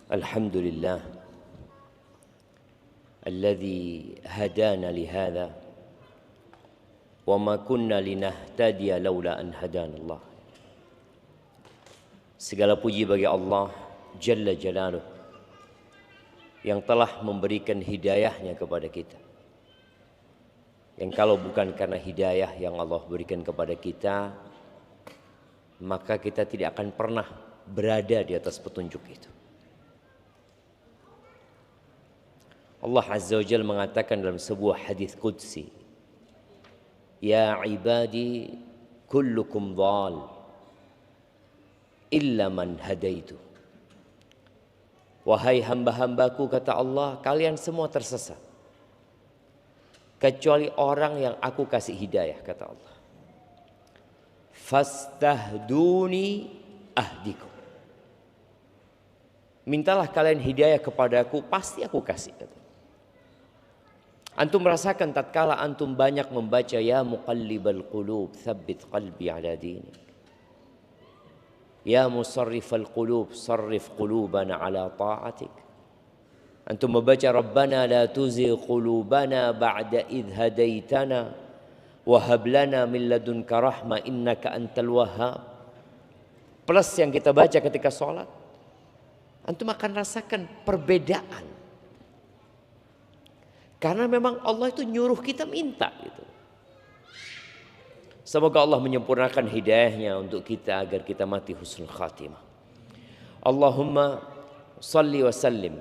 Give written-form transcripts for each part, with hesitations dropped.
Alhamdulillah alladzi hadana lihada wa ma kunna linahtadiya laula an hadanallah. Segala puji bagi Allah Jalla Jalaluh yang telah memberikan hidayahnya kepada kita. Yang kalau bukan karena hidayah yang Allah berikan kepada kita, maka kita tidak akan pernah berada di atas petunjuk itu. Allah Azza wa Jalla mengatakan dalam sebuah hadis qudsi, "Ya ibadi kullukum dhal illa man hadaitu." Wahai hamba-hambaku, kata Allah, kalian semua tersesat kecuali orang yang aku kasih hidayah, kata Allah. Fastahduni ahdikum. Mintalah kalian hidayah kepadaku, pasti aku kasih, kata. Antum merasakan tatkala antum banyak membaca ya muqallibal qulub tsabbit qalbi ala dinik. Ya musarrifal qulub sarrif qulubana ala ta'atik. Antum membaca Rabbana la tuzigh qulubana ba'da idh hadaitana wa hab lana min ladunka rahmah innaka antal wahhab. Plus yang kita baca ketika sholat, antum akan rasakan perbedaan. Karena memang Allah itu nyuruh kita minta gitu. Semoga Allah menyempurnakan hidayahnya untuk kita agar kita mati husnul khatimah. Allahumma salli wa sallim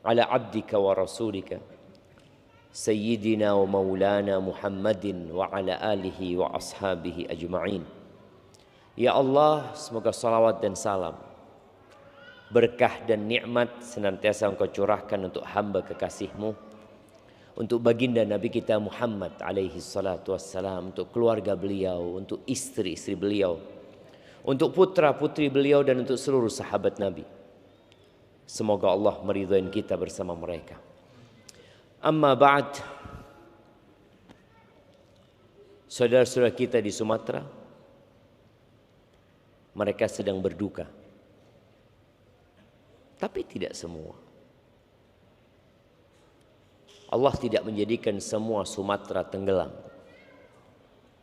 ala abdika wa rasulika sayyidina wa maulana Muhammadin wa ala alihi wa ashabihi ajma'in. Ya Allah, semoga salawat dan salam, berkah dan nikmat senantiasa Engkau curahkan untuk hamba kekasih-Mu, untuk baginda Nabi kita Muhammad alaihi salatu wassalam, untuk keluarga beliau, untuk istri-istri beliau, untuk putra-putri beliau, dan untuk seluruh sahabat Nabi. Semoga Allah meridhai kita bersama mereka. Amma ba'd, saudara-saudara kita di Sumatera, mereka sedang berduka. Tapi tidak semua. Allah tidak menjadikan semua Sumatera tenggelam.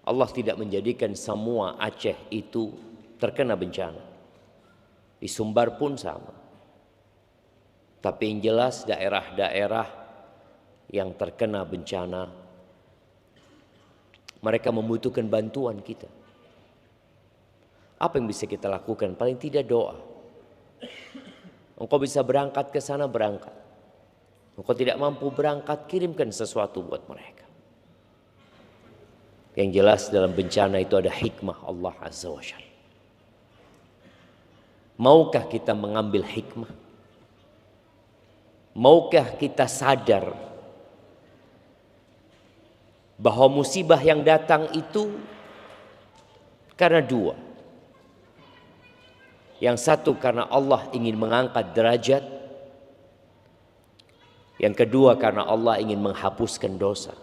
Allah tidak menjadikan semua Aceh itu terkena bencana. Di Sumbar pun sama. Tapi yang jelas daerah-daerah yang terkena bencana, mereka membutuhkan bantuan kita. Apa yang bisa kita lakukan? Paling tidak doa. Engkau bisa berangkat ke sana, berangkat. Engkau tidak mampu berangkat, kirimkan sesuatu buat mereka. Yang jelas dalam bencana itu ada hikmah Allah Azza wa Jalla. Maukah kita mengambil hikmah? Maukah kita sadar bahwa musibah yang datang itu karena dua. Yang satu karena Allah ingin mengangkat derajat. Yang kedua karena Allah ingin menghapuskan dosa.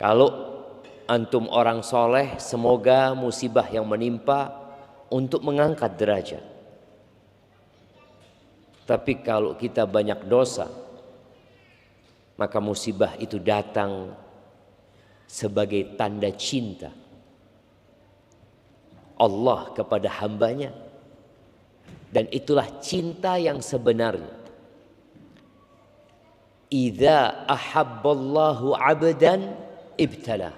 Kalau antum orang soleh, semoga musibah yang menimpa untuk mengangkat derajat. Tapi kalau kita banyak dosa, maka musibah itu datang sebagai tanda cinta Allah kepada hambanya. Dan itulah cinta yang sebenarnya. Idza ahabballahu 'abdan ibtala.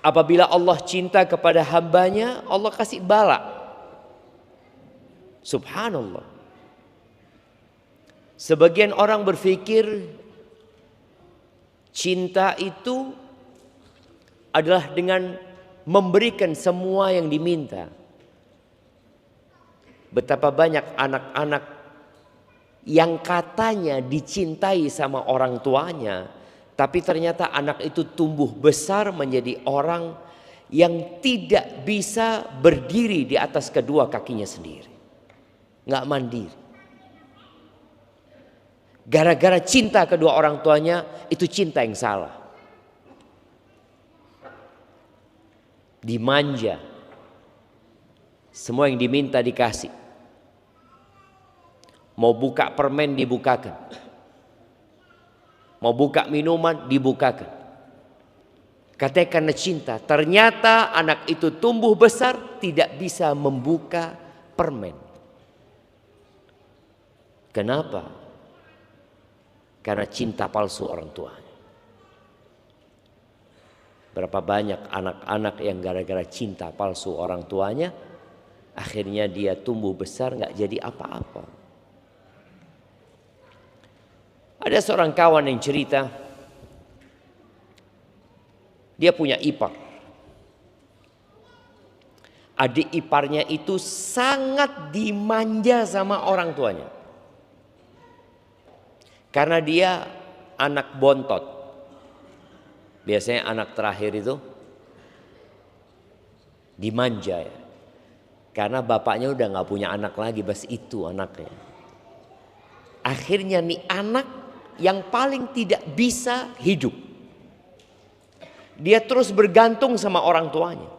Apabila Allah cinta kepada hambanya, Allah kasih bala. Subhanallah. Sebagian orang berpikir cinta itu adalah dengan memberikan semua yang diminta. Betapa banyak anak-anak yang katanya dicintai sama orang tuanya, tapi ternyata anak itu tumbuh besar menjadi orang yang tidak bisa berdiri di atas kedua kakinya sendiri. Nggak mandiri. Gara-gara cinta kedua orang tuanya, itu cinta yang salah. Dimanja. Semua yang diminta dikasih. Mau buka permen dibukakan. Mau buka minuman dibukakan. Katanya karena cinta. Ternyata anak itu tumbuh besar tidak bisa membuka permen. Kenapa? Karena cinta palsu orang tuanya. Berapa banyak anak-anak yang gara-gara cinta palsu orang tuanya, akhirnya dia tumbuh besar gak jadi apa-apa. Ada seorang kawan yang cerita, dia punya ipar. Adik iparnya itu sangat dimanja sama orang tuanya. Karena dia anak bontot. Biasanya anak terakhir itu dimanja ya. Karena bapaknya udah gak punya anak lagi, bas itu anaknya. Akhirnya nih anak yang paling tidak bisa hidup. Dia terus bergantung sama orang tuanya.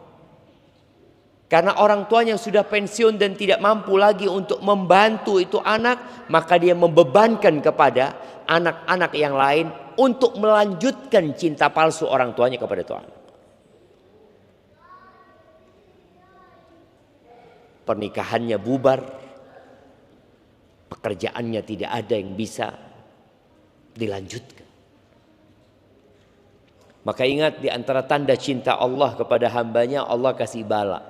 Karena orang tuanya sudah pensiun dan tidak mampu lagi untuk membantu itu anak, maka dia membebankan kepada anak-anak yang lain untuk melanjutkan cinta palsu orang tuanya kepada itu anak. Pernikahannya bubar, pekerjaannya tidak ada yang bisa dilanjutkan. Maka ingat, di antara tanda cinta Allah kepada hambanya, Allah kasih bala.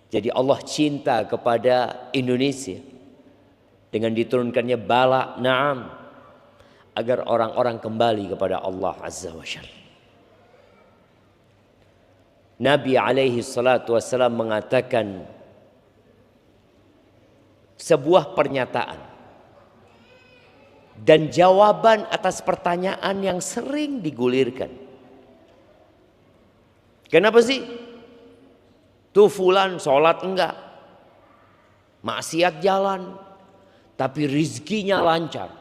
Jadi Allah cinta kepada Indonesia dengan diturunkannya bala, na'am, agar orang-orang kembali kepada Allah Azza wa Jalla. Nabi alaihi salatu wassalam mengatakan sebuah pernyataan dan jawaban atas pertanyaan yang sering digulirkan. Kenapa sih? Tuh fulan sholat enggak, maksiat jalan, tapi rizkinya lancar.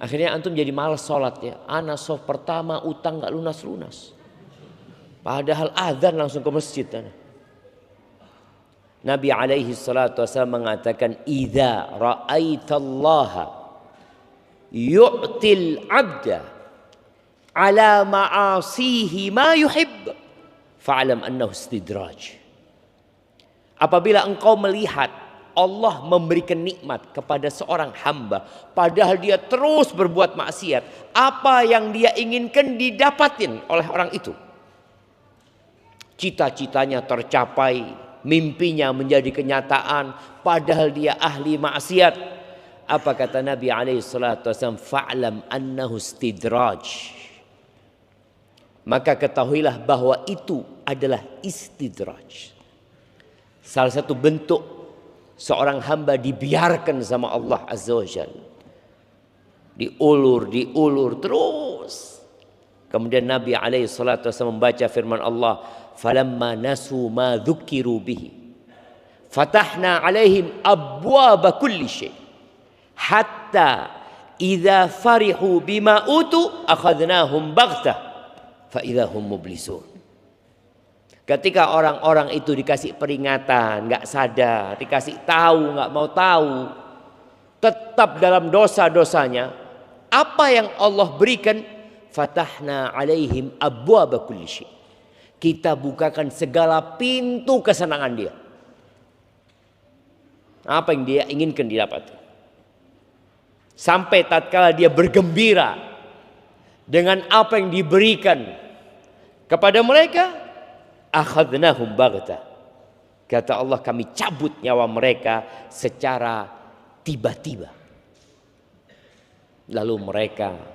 Akhirnya antum jadi malas sholat ya. Ana soft pertama utang enggak lunas-lunas. Padahal azan langsung ke masjid. Nabi alaihi salatu wasallam mengatakan, idza ra'aitallaha yu'til 'abda ala ma'asihi ma yuhib fa'lam annahu istidraj. Apabila engkau melihat Allah memberikan nikmat kepada seorang hamba, padahal dia terus berbuat maksiat, apa yang dia inginkan didapatin oleh orang itu. Cita-citanya tercapai, mimpinya menjadi kenyataan, padahal dia ahli maksiat. Apa kata Nabi alaihi salatu wasallam? Fa'lam annahu istidraj. Maka ketahuilah bahwa itu adalah istidraj. Salah satu bentuk seorang hamba dibiarkan sama Allah Azza wa Jalla. Diulur terus. Kemudian Nabi alaihi salatu wasallam membaca firman Allah, falamma nasu ma dzukiru bihi fatahna alaihim abwaaba kulli syai hatta idza farihu bima utu akhadnahum baghtah fa idza hum mublisun. Ketika orang-orang itu dikasih peringatan, enggak sadar, dikasih tahu, enggak mau tahu, tetap dalam dosa-dosanya, apa yang Allah berikan? Fatahna alaihim abwaaba kulli syai. Kita bukakan segala pintu kesenangan dia. Apa yang dia inginkan didapat. Sampai tatkala dia bergembira dengan apa yang diberikan kepada mereka, akhadnahum baghtah. Kata Allah, kami cabut nyawa mereka secara tiba-tiba. Lalu mereka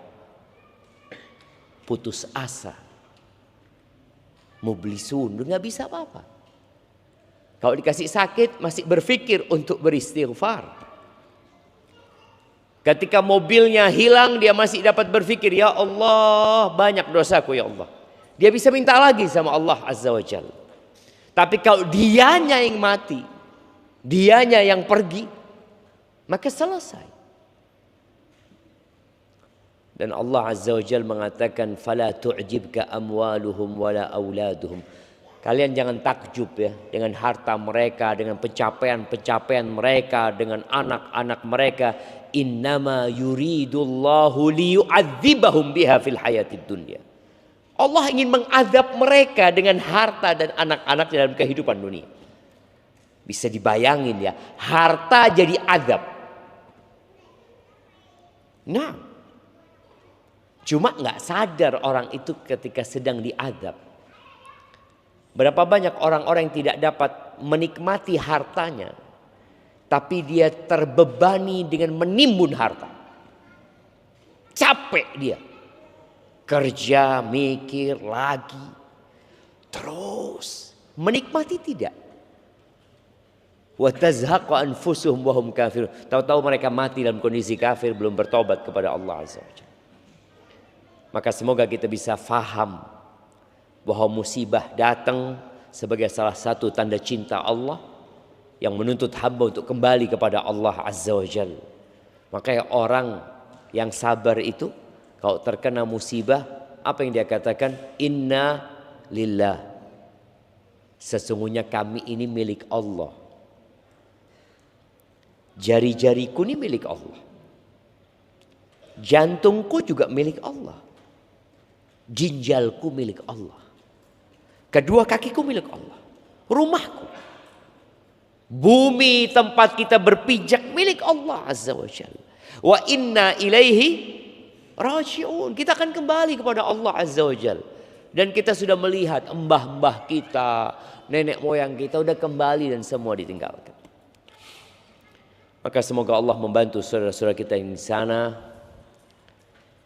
putus asa, mublisun, nggak bisa apa-apa. Kalau dikasih sakit masih berpikir untuk beristighfar. Ketika mobilnya hilang dia masih dapat berpikir, ya Allah banyak dosaku ya Allah. Dia bisa minta lagi sama Allah Azza wa Jalla. Tapi kalau dianya yang mati, dianya yang pergi, maka selesai. Dan Allah Azza wa Jalla mengatakan fala tu'jibka amwaluhum wala auladuhum. Kalian jangan takjub ya dengan harta mereka, dengan pencapaian-pencapaian mereka, dengan anak-anak mereka. Innama yuridullahu liyu'adzibahum biha fil hayatid dunya. Allah ingin mengadab mereka dengan harta dan anak-anak dalam kehidupan dunia. Bisa dibayangin ya, harta jadi adab. Nah, cuma nggak sadar orang itu ketika sedang diadab. Berapa banyak orang-orang yang tidak dapat menikmati hartanya, tapi dia terbebani dengan menimbun harta. Capek dia. Kerja, mikir lagi. Terus. Menikmati tidak. Wa tazhaqu anfusuhum wa hum kafirun. Tahu-tahu mereka mati dalam kondisi kafir, belum bertobat kepada Allah Azza wa Jalla. Maka semoga kita bisa faham bahwa musibah datang sebagai salah satu tanda cinta Allah yang menuntut hamba untuk kembali kepada Allah Azza wa Jalla. Makanya orang yang sabar itu kalau terkena musibah, apa yang dia katakan? Inna lillah. Sesungguhnya kami ini milik Allah. Jari-jariku ini milik Allah. Jantungku juga milik Allah. Ginjalku milik Allah. Kedua kakiku milik Allah. Rumahku. Bumi tempat kita berpijak milik Allah Azza wa Jalla. Wa inna ilaihi raji'un. Kita akan kembali kepada Allah Azza wa Jalla. Dan kita sudah melihat mbah-mbah kita, nenek moyang kita sudah kembali dan semua ditinggalkan. Maka semoga Allah membantu saudara-saudara kita yang di sana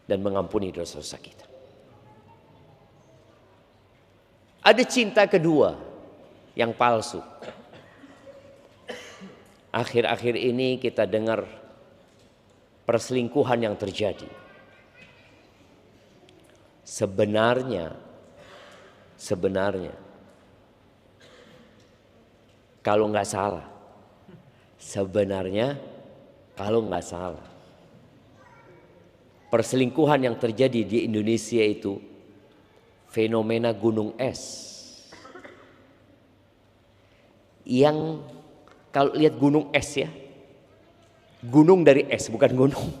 dan mengampuni dosa-dosa kita. Ada cinta kedua yang palsu. Akhir-akhir ini kita dengar perselingkuhan yang terjadi. Sebenarnya kalau nggak salah, perselingkuhan yang terjadi di Indonesia itu fenomena gunung es. Yang kalau lihat gunung es ya, gunung dari es bukan gunung.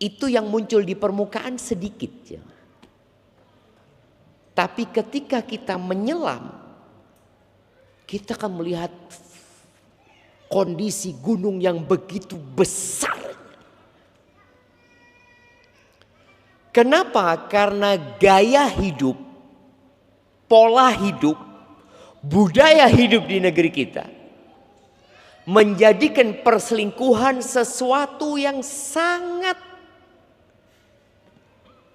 Itu yang muncul di permukaan sedikit ya. Tapi ketika kita menyelam, kita akan melihat kondisi gunung yang begitu besar. Kenapa? Karena gaya hidup, pola hidup, budaya hidup di negeri kita menjadikan perselingkuhan sesuatu yang sangat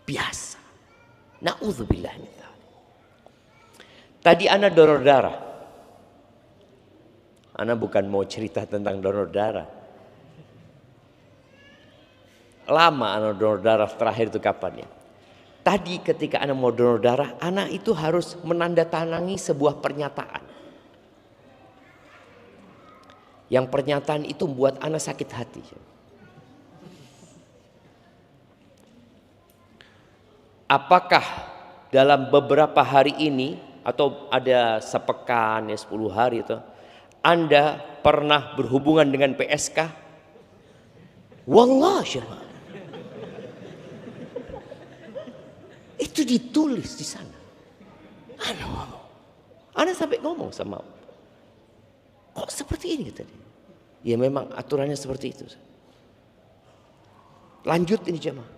biasa. Na'udzubillah min dzalik. Tadi ana donor darah. Ana bukan mau cerita tentang donor darah. Lama ana donor darah terakhir itu kapan ya? Tadi ketika ana mau donor darah, ana itu harus menandatangani sebuah pernyataan. Yang pernyataan itu membuat ana sakit hati. Apakah dalam beberapa hari ini atau ada sepekan ya 10 hari itu Anda pernah berhubungan dengan PSK? Wallah syarah. Itu ditulis di sana. Ana sampai ngomong sama, kok seperti ini tadi? Ya memang aturannya seperti itu. Lanjut ini jemaah.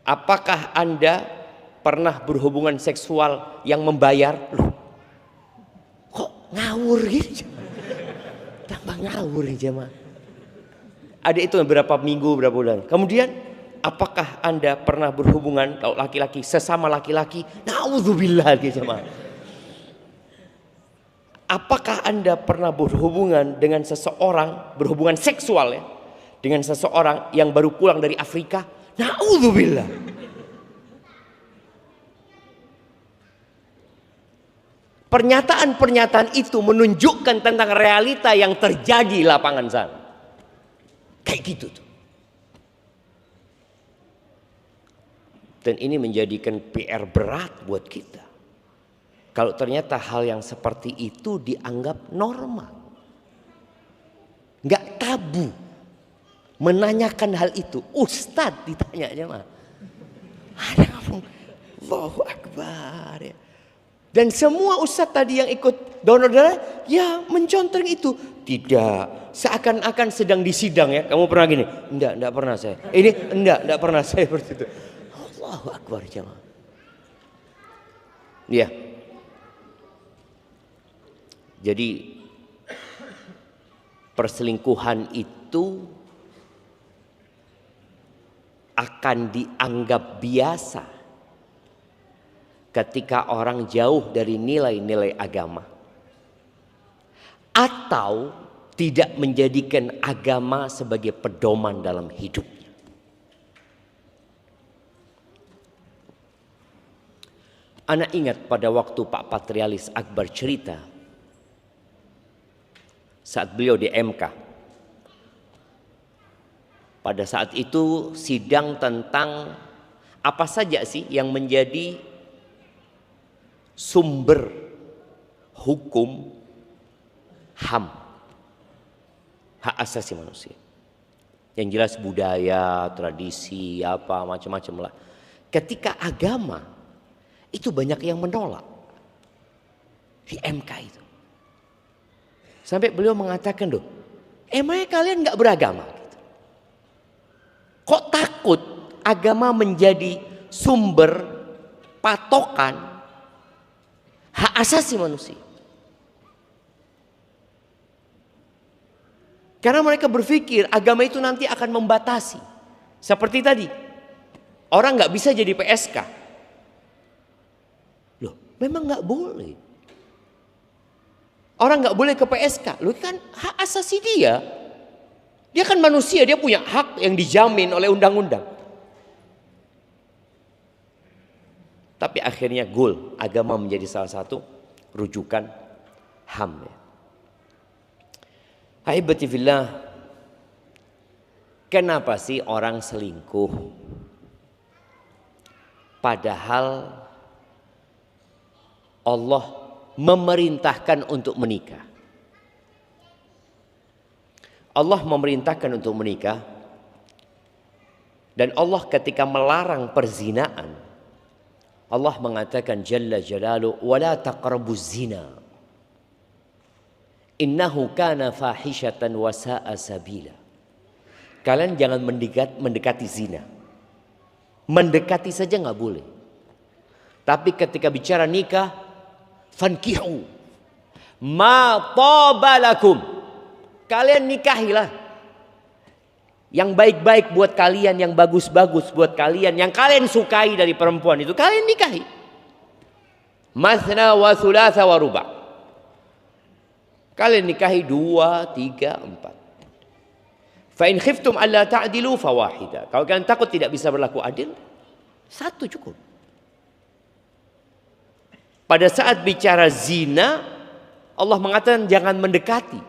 Apakah Anda pernah berhubungan seksual yang membayar? Loh, kok ngawur gitu? Tambah ngawur nih jemaah. Ada itu berapa minggu, berapa bulan. Kemudian apakah Anda pernah berhubungan kalau laki-laki sesama laki-laki? Na'udzubillah gitu jemaah. Apakah Anda pernah berhubungan dengan seseorang, berhubungan seksual ya, dengan seseorang yang baru pulang dari Afrika? Na'udzubillah. Pernyataan-pernyataan itu menunjukkan tentang realita yang terjadi di lapangan sana. Kayak gitu tuh. Dan ini menjadikan PR berat buat kita. Kalau ternyata hal yang seperti itu dianggap normal. Nggak tabu menanyakan hal itu. Ustadz ditanya aja mah. Ada ngomong, Allahu Akbar ya. Dan semua ustadz tadi yang ikut donor darah ya mencontreng itu. Tidak, seakan-akan sedang disidang ya. Kamu pernah gini? Enggak pernah saya. Ini enggak pernah saya seperti itu. Allahu Akbar jemaah. Ya. Jadi perselingkuhan itu akan dianggap biasa ketika orang jauh dari nilai-nilai agama atau tidak menjadikan agama sebagai pedoman dalam hidupnya. Anak ingat pada waktu Pak Patrialis Akbar cerita saat beliau di MK. Pada saat itu sidang tentang apa saja sih yang menjadi sumber hukum HAM, hak asasi manusia. Yang jelas budaya, tradisi, apa macam-macam lah. Ketika agama itu banyak yang menolak di MK itu. Sampai beliau mengatakan, loh, emangnya kalian nggak beragama? Gitu. Kok takut agama menjadi sumber patokan hak asasi manusia? Karena mereka berpikir agama itu nanti akan membatasi. Seperti tadi, orang nggak bisa jadi PSK. Loh, memang nggak boleh. Orang nggak boleh ke PSK, loh kan hak asasi dia. Dia kan manusia, dia punya hak yang dijamin oleh undang-undang. Tapi akhirnya goal, agama menjadi salah satu rujukan HAM. Haibati fillah, kenapa sih orang selingkuh? Padahal Allah memerintahkan untuk menikah. Allah memerintahkan untuk menikah. Dan Allah ketika melarang perzinaan, Allah mengatakan Jalla Jalalu, wala taqrabuz zina, innahu kana fahishatan wa sa'a sabila. Kalian jangan mendekati zina. Mendekati saja nggak boleh. Tapi ketika bicara nikah, fankihu ma taba lakum, kalian nikahilah yang baik-baik buat kalian, yang bagus-bagus buat kalian, yang kalian sukai dari perempuan itu kalian nikahi. Masna wa thulatha wa ruba', kalian nikahi 2, 3, 4. Fa in khiftum alla ta'dilu fawahida, kalau kalian takut tidak bisa berlaku adil, satu cukup. Pada saat bicara zina, Allah mengatakan jangan mendekati.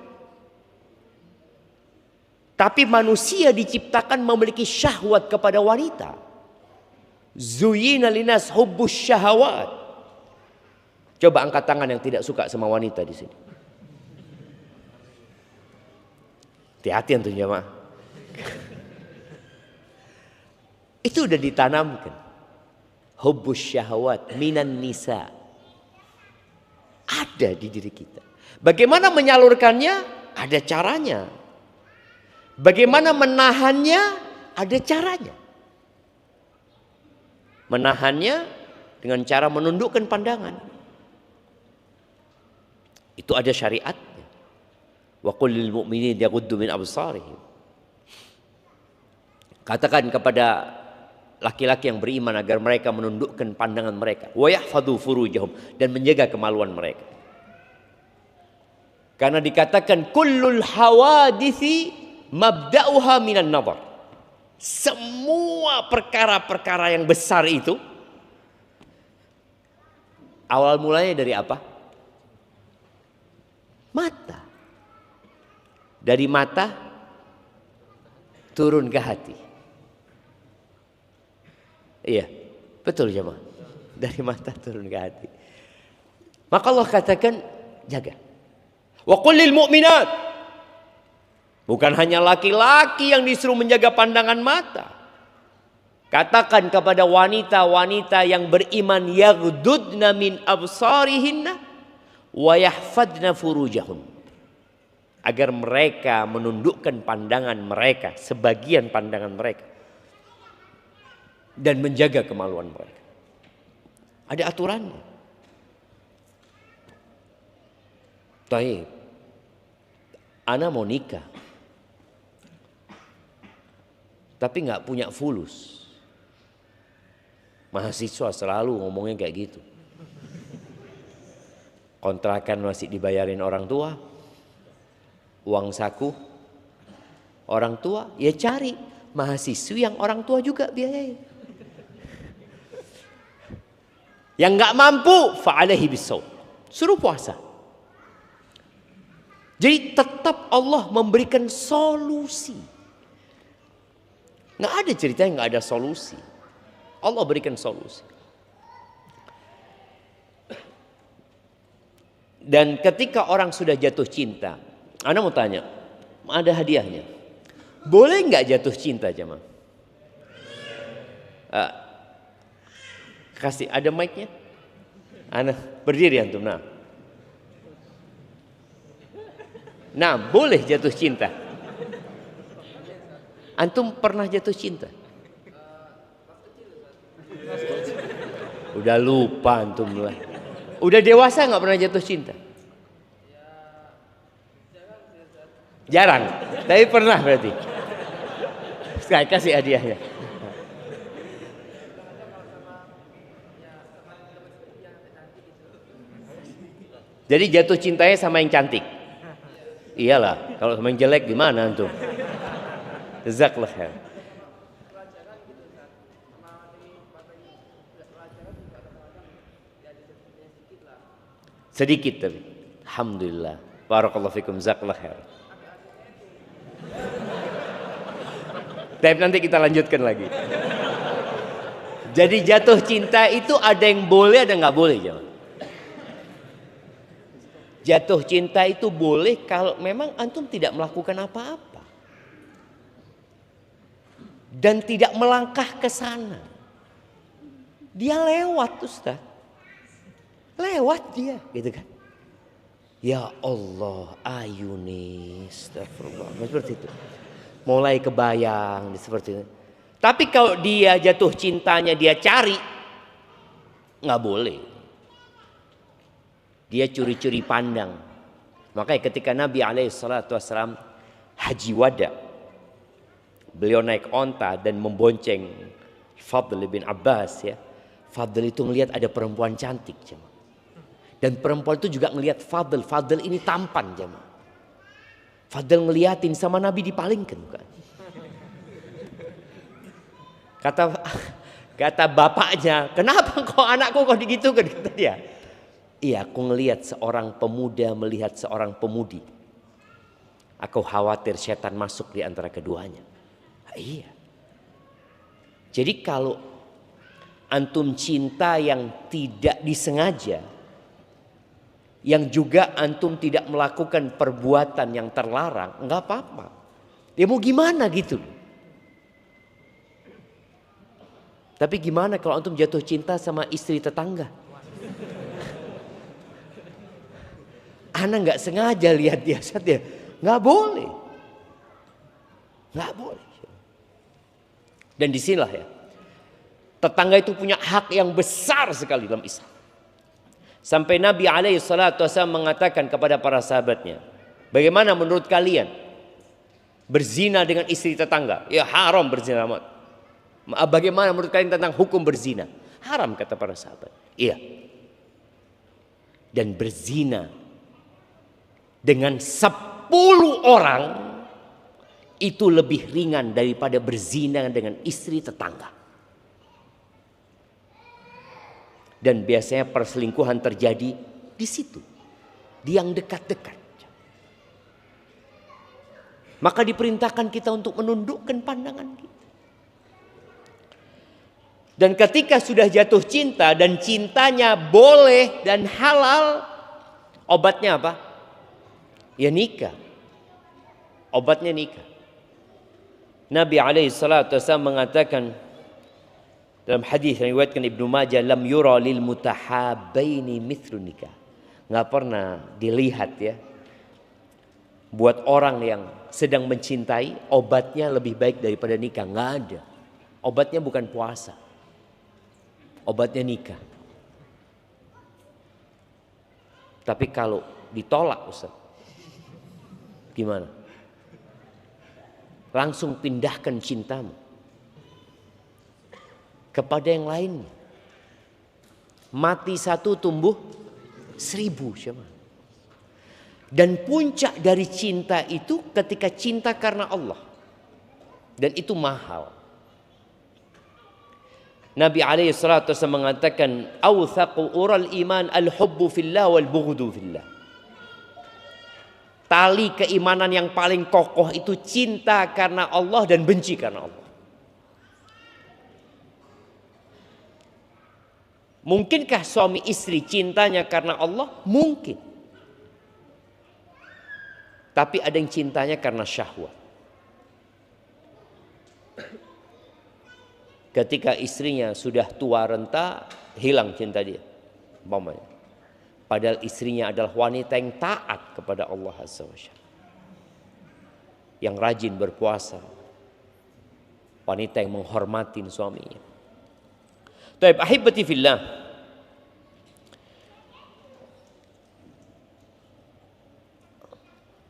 Tapi manusia diciptakan memiliki syahwat kepada wanita. Zuyina linas hubbus syahawat. Coba angkat tangan yang tidak suka sama wanita di sini. Hati-hati antum jemaah. Itu udah ditanamkan. Hubbus syahawat minan nisa. Ada di diri kita. Bagaimana menyalurkannya? Ada caranya. Bagaimana menahannya? Ada caranya. Menahannya dengan cara menundukkan pandangan. Itu ada syariatnya. Wa qul lil mu'minin yaghuddu min absarihim. Katakan kepada laki-laki yang beriman agar mereka menundukkan pandangan mereka, wa yahfadhu furujahum, dan menjaga kemaluan mereka. Karena dikatakan kullul hawaditsi mabda'uha minan nazar. Semua perkara-perkara yang besar itu awal mulanya dari apa? Mata. Dari mata turun ke hati. Iya. Betul jemaah. Dari mata turun ke hati. Maka Allah katakan jaga. Wa qul lil mu'minat. Bukan hanya laki-laki yang disuruh menjaga pandangan mata. Katakan kepada wanita-wanita yang beriman yaghdudna min absarihinna wa yahfadna furujahun. Agar mereka menundukkan pandangan mereka, sebagian pandangan mereka, dan menjaga kemaluan mereka. Ada aturannya. Taib. Ana mau nikah, tapi nggak punya fulus. Mahasiswa selalu ngomongnya kayak gitu. Kontrakan masih dibayarin orang tua, uang saku orang tua, ya cari mahasiswi yang orang tua juga biayain. Yang nggak mampu, fa'alaihi bisawm, suruh puasa. Jadi tetap Allah memberikan solusi. Nggak ada cerita yang nggak ada solusi. Allah berikan solusi. Dan ketika orang sudah jatuh cinta, Anda mau tanya, ada hadiahnya. Boleh nggak jatuh cinta jemaah? Kasih, ada mic-nya? Anda berdiri antum, Nah, boleh jatuh cinta. Antum pernah jatuh cinta? Udah lupa antum lah. Udah dewasa nggak pernah jatuh cinta? Jarang, tapi pernah berarti. Sekali kasih hadiahnya. Jadi jatuh cintanya sama yang cantik. Iyalah, kalau sama yang jelek gimana antum? Jazakallah khair. Sedikit tapi. Alhamdulillah. Barakallahu fikum, jazakallah khair. Tapi nanti kita lanjutkan lagi. Jadi jatuh cinta itu ada yang boleh, ada nggak boleh jangan. Jatuh cinta itu boleh kalau memang antum tidak melakukan apa-apa. Dan tidak melangkah ke sana. Dia lewat Ustaz. Lewat dia gitu kan. Ya Allah, ayuni, astagfirullah. Seperti itu. Mulai kebayang seperti itu. Tapi kalau dia jatuh cintanya dia cari, nggak boleh. Dia curi-curi pandang. Makanya ketika Nabi SAW haji wada, beliau naik onta dan membonceng Fadl bin Abbas ya. Fadl itu ngelihat ada perempuan cantik jemaah. Dan perempuan itu juga ngelihat Fadl. Fadl ini tampan jemaah. Fadl ngeliatin sama Nabi dipalingkan bukan? Kata bapaknya, kenapa kok anakku kok digitukan? Kata dia. Iya, aku ngelihat seorang pemuda melihat seorang pemudi. Aku khawatir setan masuk di antara keduanya. Iya. Jadi kalau antum cinta yang tidak disengaja, yang juga antum tidak melakukan perbuatan yang terlarang, enggak apa-apa. Ya mau gimana gitu. Tapi gimana kalau antum jatuh cinta sama istri tetangga? Anak nggak sengaja lihat dia, nggak boleh, nggak boleh. Dan disinilah ya, tetangga itu punya hak yang besar sekali dalam Islam. Sampai Nabi SAW mengatakan kepada para sahabatnya, bagaimana menurut kalian berzina dengan istri tetangga? Ya haram berzina. Bagaimana menurut kalian tentang hukum berzina? Haram kata para sahabat. Iya. Dan berzina dengan 10 orang itu lebih ringan daripada berzina dengan istri tetangga. Dan biasanya perselingkuhan terjadi di situ, di yang dekat-dekat. Maka diperintahkan kita untuk menundukkan pandangan kita. Dan ketika sudah jatuh cinta dan cintanya boleh dan halal, obatnya apa? Ya nikah. Obatnya nikah. Nabi SAW mengatakan dalam hadis yang diriwayatkan Ibnu Majah, lam yura lil mutahabbaini mithlu nikah. Enggak pernah dilihat ya, buat orang yang sedang mencintai, obatnya lebih baik daripada nikah. Enggak ada. Obatnya bukan puasa. Obatnya nikah. Tapi kalau ditolak Ustaz, gimana? Langsung pindahkan cintamu kepada yang lainnya. Mati satu tumbuh 1000 siapa? Dan puncak dari cinta itu ketika cinta karena Allah. Dan itu mahal. Nabi SAW mengatakan, "Awthaqu ural iman al-hubbu fillah wal bughdu fillah." Tali keimanan yang paling kokoh itu cinta karena Allah dan benci karena Allah. Mungkinkah suami istri cintanya karena Allah? Mungkin. Tapi ada yang cintanya karena syahwat. Ketika istrinya sudah tua renta, hilang cinta dia. Umpamanya. Padahal istrinya adalah wanita yang taat kepada Allah Azza wa Jalla. Yang rajin berpuasa. Wanita yang menghormati suaminya. Taib ahibati fillah.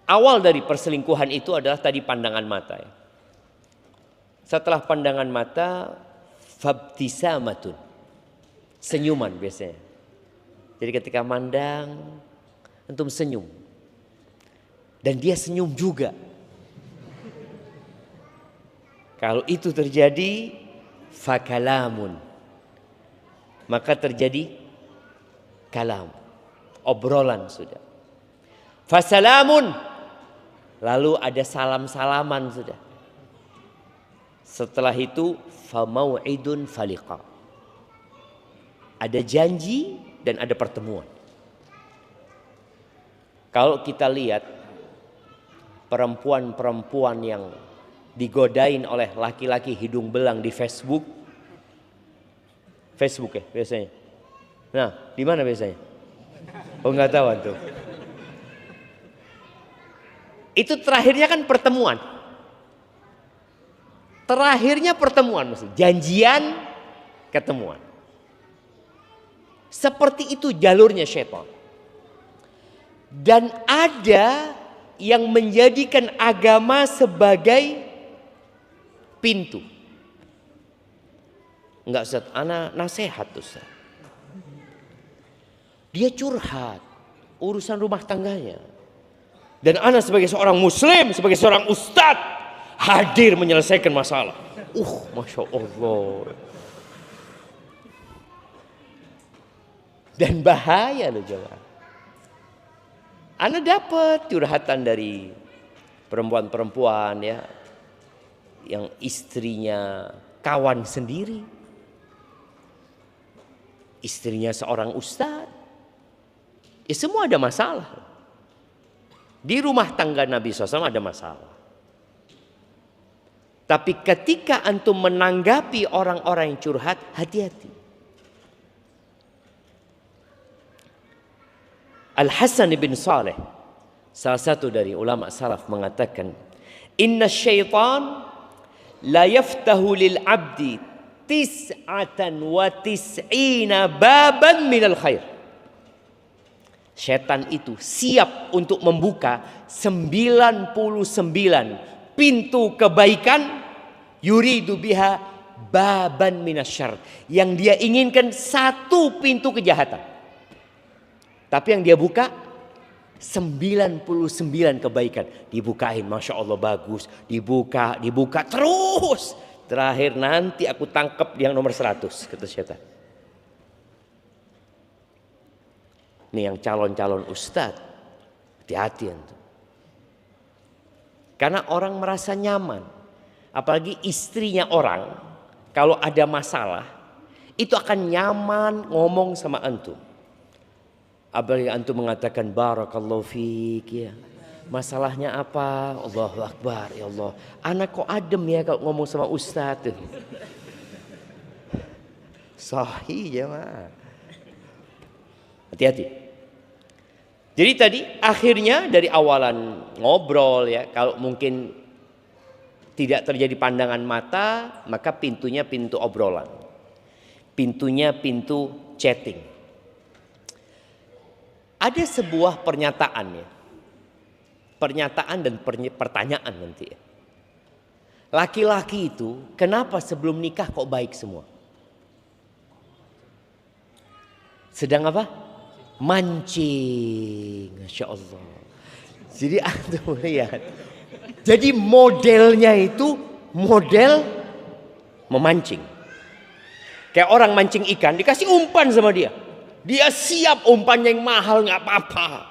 Awal dari perselingkuhan itu adalah tadi pandangan mata ya. Setelah pandangan mata, fabtisamatun. Senyuman biasanya. Jadi ketika mandang, antum senyum. Dan dia senyum juga. Kalau itu terjadi, fakalamun. Maka terjadi kalam. Obrolan sudah. Fasalamun. Lalu ada salam-salaman sudah. Setelah itu, famau'idun faliqa. Ada janji dan ada pertemuan. Kalau kita lihat perempuan-perempuan yang digodain oleh laki-laki hidung belang di Facebook ya biasanya. Nah, di mana biasanya? Oh nggak tahu tuh. Itu terakhirnya kan pertemuan. Terakhirnya pertemuan, maksudnya janjian ketemuan. Seperti itu jalurnya syaitan. Dan ada yang menjadikan agama sebagai pintu. Enggak Ustaz, ana nasihat Ustaz. Dia curhat urusan rumah tangganya. Dan ana sebagai seorang muslim, sebagai seorang ustadz, hadir menyelesaikan masalah. Masya Allah. Dan bahaya loh jemaah. Ana dapat curhatan dari perempuan-perempuan ya, yang istrinya kawan sendiri, istrinya seorang ustadz, ya semua ada masalah. Di rumah tangga Nabi SAW ada masalah. Tapi ketika antum menanggapi orang-orang yang curhat, hati-hati. Al-Hasan bin Saleh, salah satu dari ulama salaf mengatakan, inna syaitan la yaftahu lil abdi tis'atan wa tis'ina baban minal khair. Setan itu siap untuk membuka 99 pintu kebaikan, yuridu biha baban minasyarr, yang dia inginkan satu pintu kejahatan. Tapi yang dia buka 99 kebaikan. Dibukain, Masya Allah bagus. Dibuka terus. Terakhir nanti aku tangkap yang nomor 100, kata setan. Ini yang calon-calon ustadz, hati-hati itu. Karena orang merasa nyaman. Apalagi istrinya orang, kalau ada masalah, Itu akan nyaman ngomong sama antum. Apalagi antum mengatakan barakallahu fiik ya. Masalahnya apa? Allahu Akbar, ya Allah. Anak kok adem ya kalau ngomong sama ustaz tuh. Sahih jemaah. Hati-hati. Jadi tadi akhirnya dari awalan ngobrol ya, kalau mungkin tidak terjadi pandangan mata, maka pintunya pintu obrolan. Pintunya pintu chatting. Ada sebuah pernyataan ya. Pernyataan dan pertanyaan nanti ya. Laki-laki itu kenapa sebelum nikah kok baik semua? Sedang apa? Mancing. Masya Allah. Jadi antum lihat. Jadi modelnya itu model memancing. Kayak orang mancing ikan dikasih umpan sama dia. Dia siap umpannya yang mahal gak apa-apa.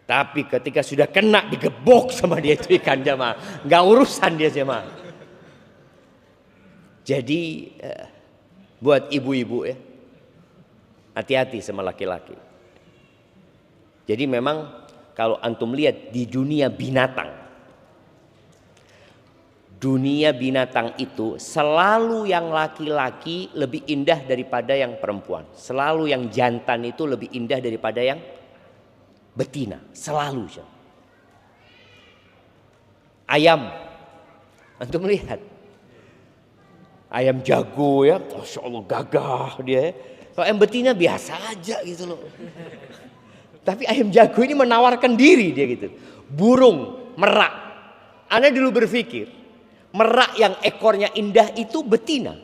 Tapi ketika sudah kena digebok sama dia itu ikan jemaah. Gak urusan dia jemaah. Jadi buat ibu-ibu ya. Hati-hati sama laki-laki. Jadi memang kalau antum lihat di dunia binatang. Dunia binatang itu selalu yang laki-laki lebih indah daripada yang perempuan. Selalu yang jantan itu lebih indah daripada yang betina. Selalu. Ayam. Antum lihat. Ayam jago ya. Masya Allah gagah dia ya. Kalau ayam betina biasa aja gitu loh. Tapi ayam jago ini menawarkan diri dia gitu. Burung, merak. Anda dulu berpikir, merak yang ekornya indah itu betina.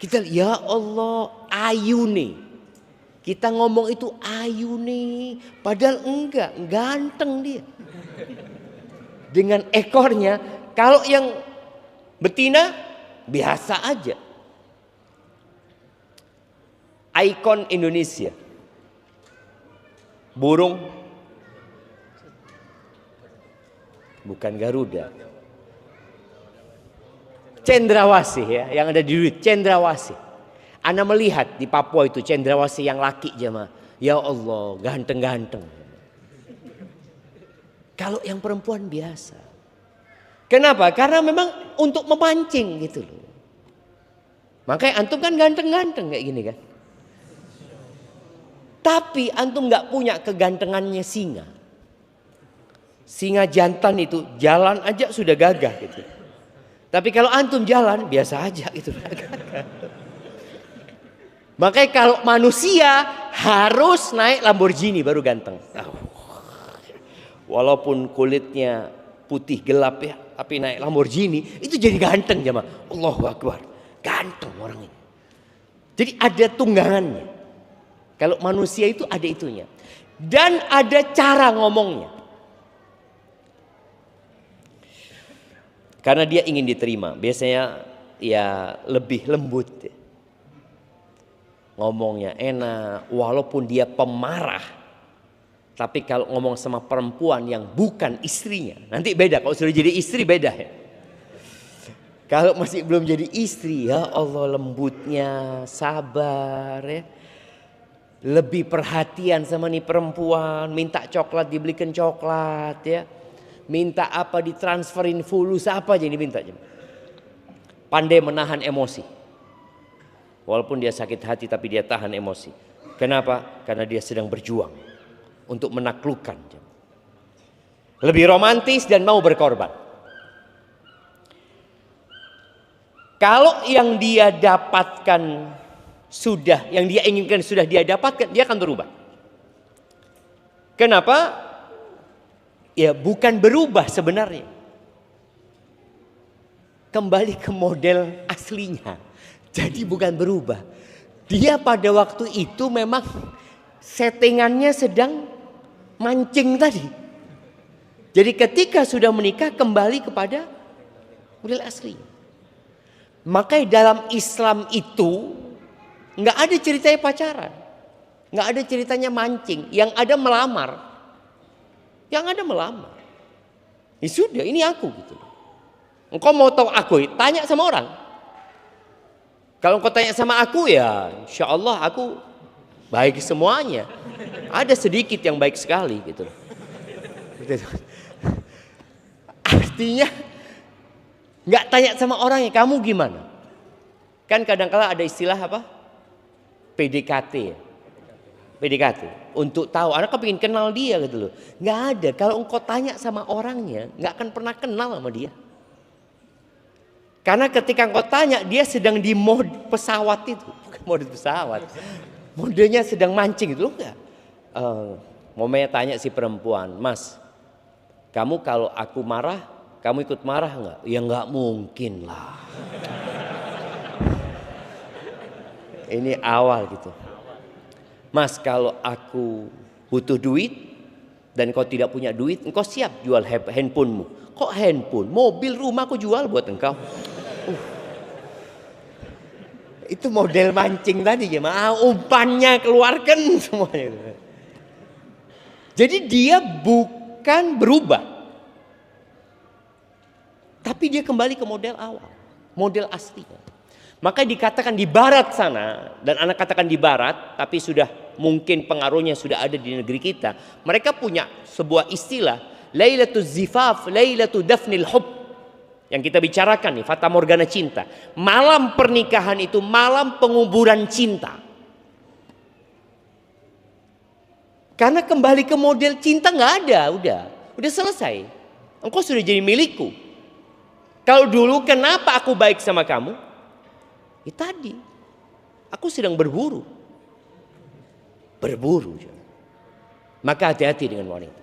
Kita lihat, ya Allah, ayu nih. Kita ngomong itu ayu nih. Padahal enggak, ganteng dia. Dengan ekornya, kalau yang betina biasa aja. Ikon Indonesia. Burung. Bukan Garuda. Cendrawasih ya, yang ada di duit, cendrawasih. Anda melihat di Papua itu cendrawasih yang laki jemaah. Ya Allah, ganteng-ganteng. Kalau yang perempuan biasa. Kenapa? Karena memang untuk memancing gitu loh. Makanya antum kan ganteng-ganteng kayak gini kan. Tapi antum gak punya kegantengannya singa. Singa jantan itu jalan aja sudah gagah gitu. Tapi kalau antum jalan biasa aja gitu. Makanya kalau manusia harus naik Lamborghini baru ganteng. Walaupun kulitnya putih gelap ya, tapi naik Lamborghini itu jadi ganteng jemaah. Allahu Akbar. Ganteng orang ini. Jadi ada tunggangannya. Kalau manusia itu ada itunya. Dan ada cara ngomongnya. Karena dia ingin diterima. Biasanya ya lebih lembut. Ngomongnya enak. Walaupun dia pemarah. Tapi kalau ngomong sama perempuan yang bukan istrinya. Nanti beda. Kalau sudah jadi istri beda ya. Kalau masih belum jadi istri. Ya Allah lembutnya. Sabar ya. Lebih perhatian sama nih perempuan. Minta coklat dibelikan coklat ya. Minta apa ditransferin fulus apa aja diminta. Pandai menahan emosi. Walaupun dia sakit hati tapi dia tahan emosi. Kenapa? Karena dia sedang berjuang. Untuk menaklukkan. Lebih romantis dan mau berkorban. Kalau yang dia dapatkan sudah, yang dia inginkan sudah dia dapatkan, dia akan berubah. Kenapa? Ya bukan berubah sebenarnya. Kembali ke model aslinya. Jadi bukan berubah. Dia pada waktu itu memang settingannya sedang mancing tadi. Jadi ketika sudah menikah kembali kepada model asli. Makanya dalam Islam itu nggak ada ceritanya pacaran, nggak ada ceritanya mancing, yang ada melamar, Ya sudah, ini aku gitu. Engkau mau tahu aku? Tanya sama orang. Kalau engkau tanya sama aku, ya insya Allah aku baik semuanya. Ada sedikit yang baik sekali gitu. Artinya nggak tanya sama orangnya, kamu gimana? Kan kadang-kala ada istilah apa? PDKT ya. PDKT untuk tahu, anak kepingin kenal dia gitu loh. Nggak ada. Kalau engkau tanya sama orangnya, nggak akan pernah kenal sama dia. Karena ketika engkau tanya, dia sedang di mode pesawat itu, bukan mode pesawat, modenya sedang mancing itu, enggak. Momennya tanya si perempuan, Mas, kamu kalau aku marah, kamu ikut marah enggak? Ya enggak mungkin lah. Ini awal gitu. Mas, kalau aku butuh duit dan kau tidak punya duit, engkau siap jual handphonemu. Kok handphone? Mobil, rumah aku jual buat engkau. Itu model mancing tadi ya, umpannya keluarkan semuanya. Jadi dia bukan berubah, tapi dia kembali ke model awal, model aslinya. Maka dikatakan di barat sana, dan anak katakan di barat, tapi sudah mungkin pengaruhnya sudah ada di negeri kita. Mereka punya sebuah istilah, Lailatul Zifaf, Lailatul Dafnil Hub. Yang kita bicarakan nih, Fata Morgana cinta. Malam pernikahan itu malam penguburan cinta. Karena kembali ke model cinta nggak ada, udah selesai. Engkau sudah jadi milikku. Kalau dulu kenapa aku baik sama kamu? Ya tadi, aku sedang berburu. Maka hati-hati dengan wanita.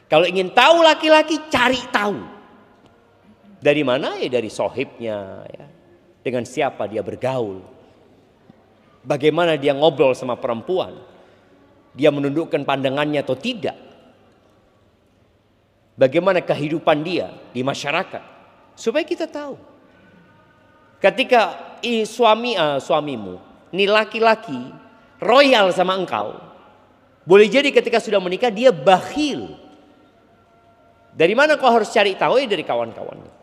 Kalau ingin tahu laki-laki, cari tahu. Dari mana? Ya dari sohibnya, ya. Dengan siapa dia bergaul, bagaimana dia ngobrol sama perempuan, dia menundukkan pandangannya atau tidak, bagaimana kehidupan dia di masyarakat, supaya kita tahu. Ketika suamimu, ini laki-laki royal sama engkau, boleh jadi ketika sudah menikah dia bakhil. Dari mana kau harus cari tahu? Ya dari kawan-kawannya.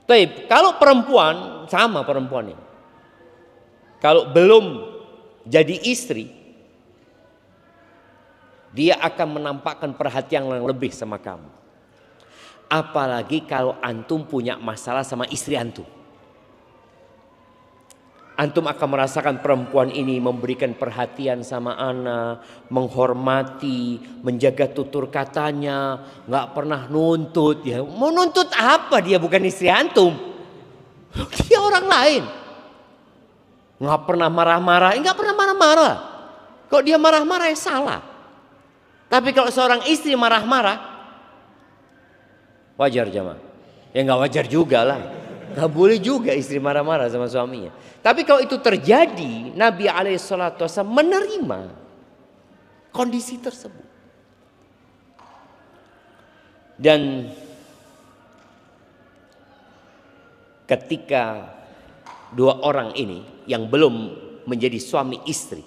Tapi kalau perempuan, sama perempuannya, kalau belum jadi istri, dia akan menampakkan perhatian yang lebih sama kamu. Apalagi kalau antum punya masalah sama istri antum. Antum akan merasakan perempuan ini memberikan perhatian sama anak, menghormati, menjaga tutur katanya, nggak pernah nuntut. Ya, mau nuntut apa? Dia bukan istri antum, dia orang lain. Nggak pernah marah-marah, nggak pernah marah-marah. Kok dia marah-marah ya salah. Tapi kalau seorang istri marah-marah, wajar jemaah? Ya nggak wajar juga lah. Nggak boleh juga istri marah-marah sama suaminya. Tapi kalau itu terjadi, Nabi SAW menerima kondisi tersebut. Dan ketika dua orang ini yang belum menjadi suami istri,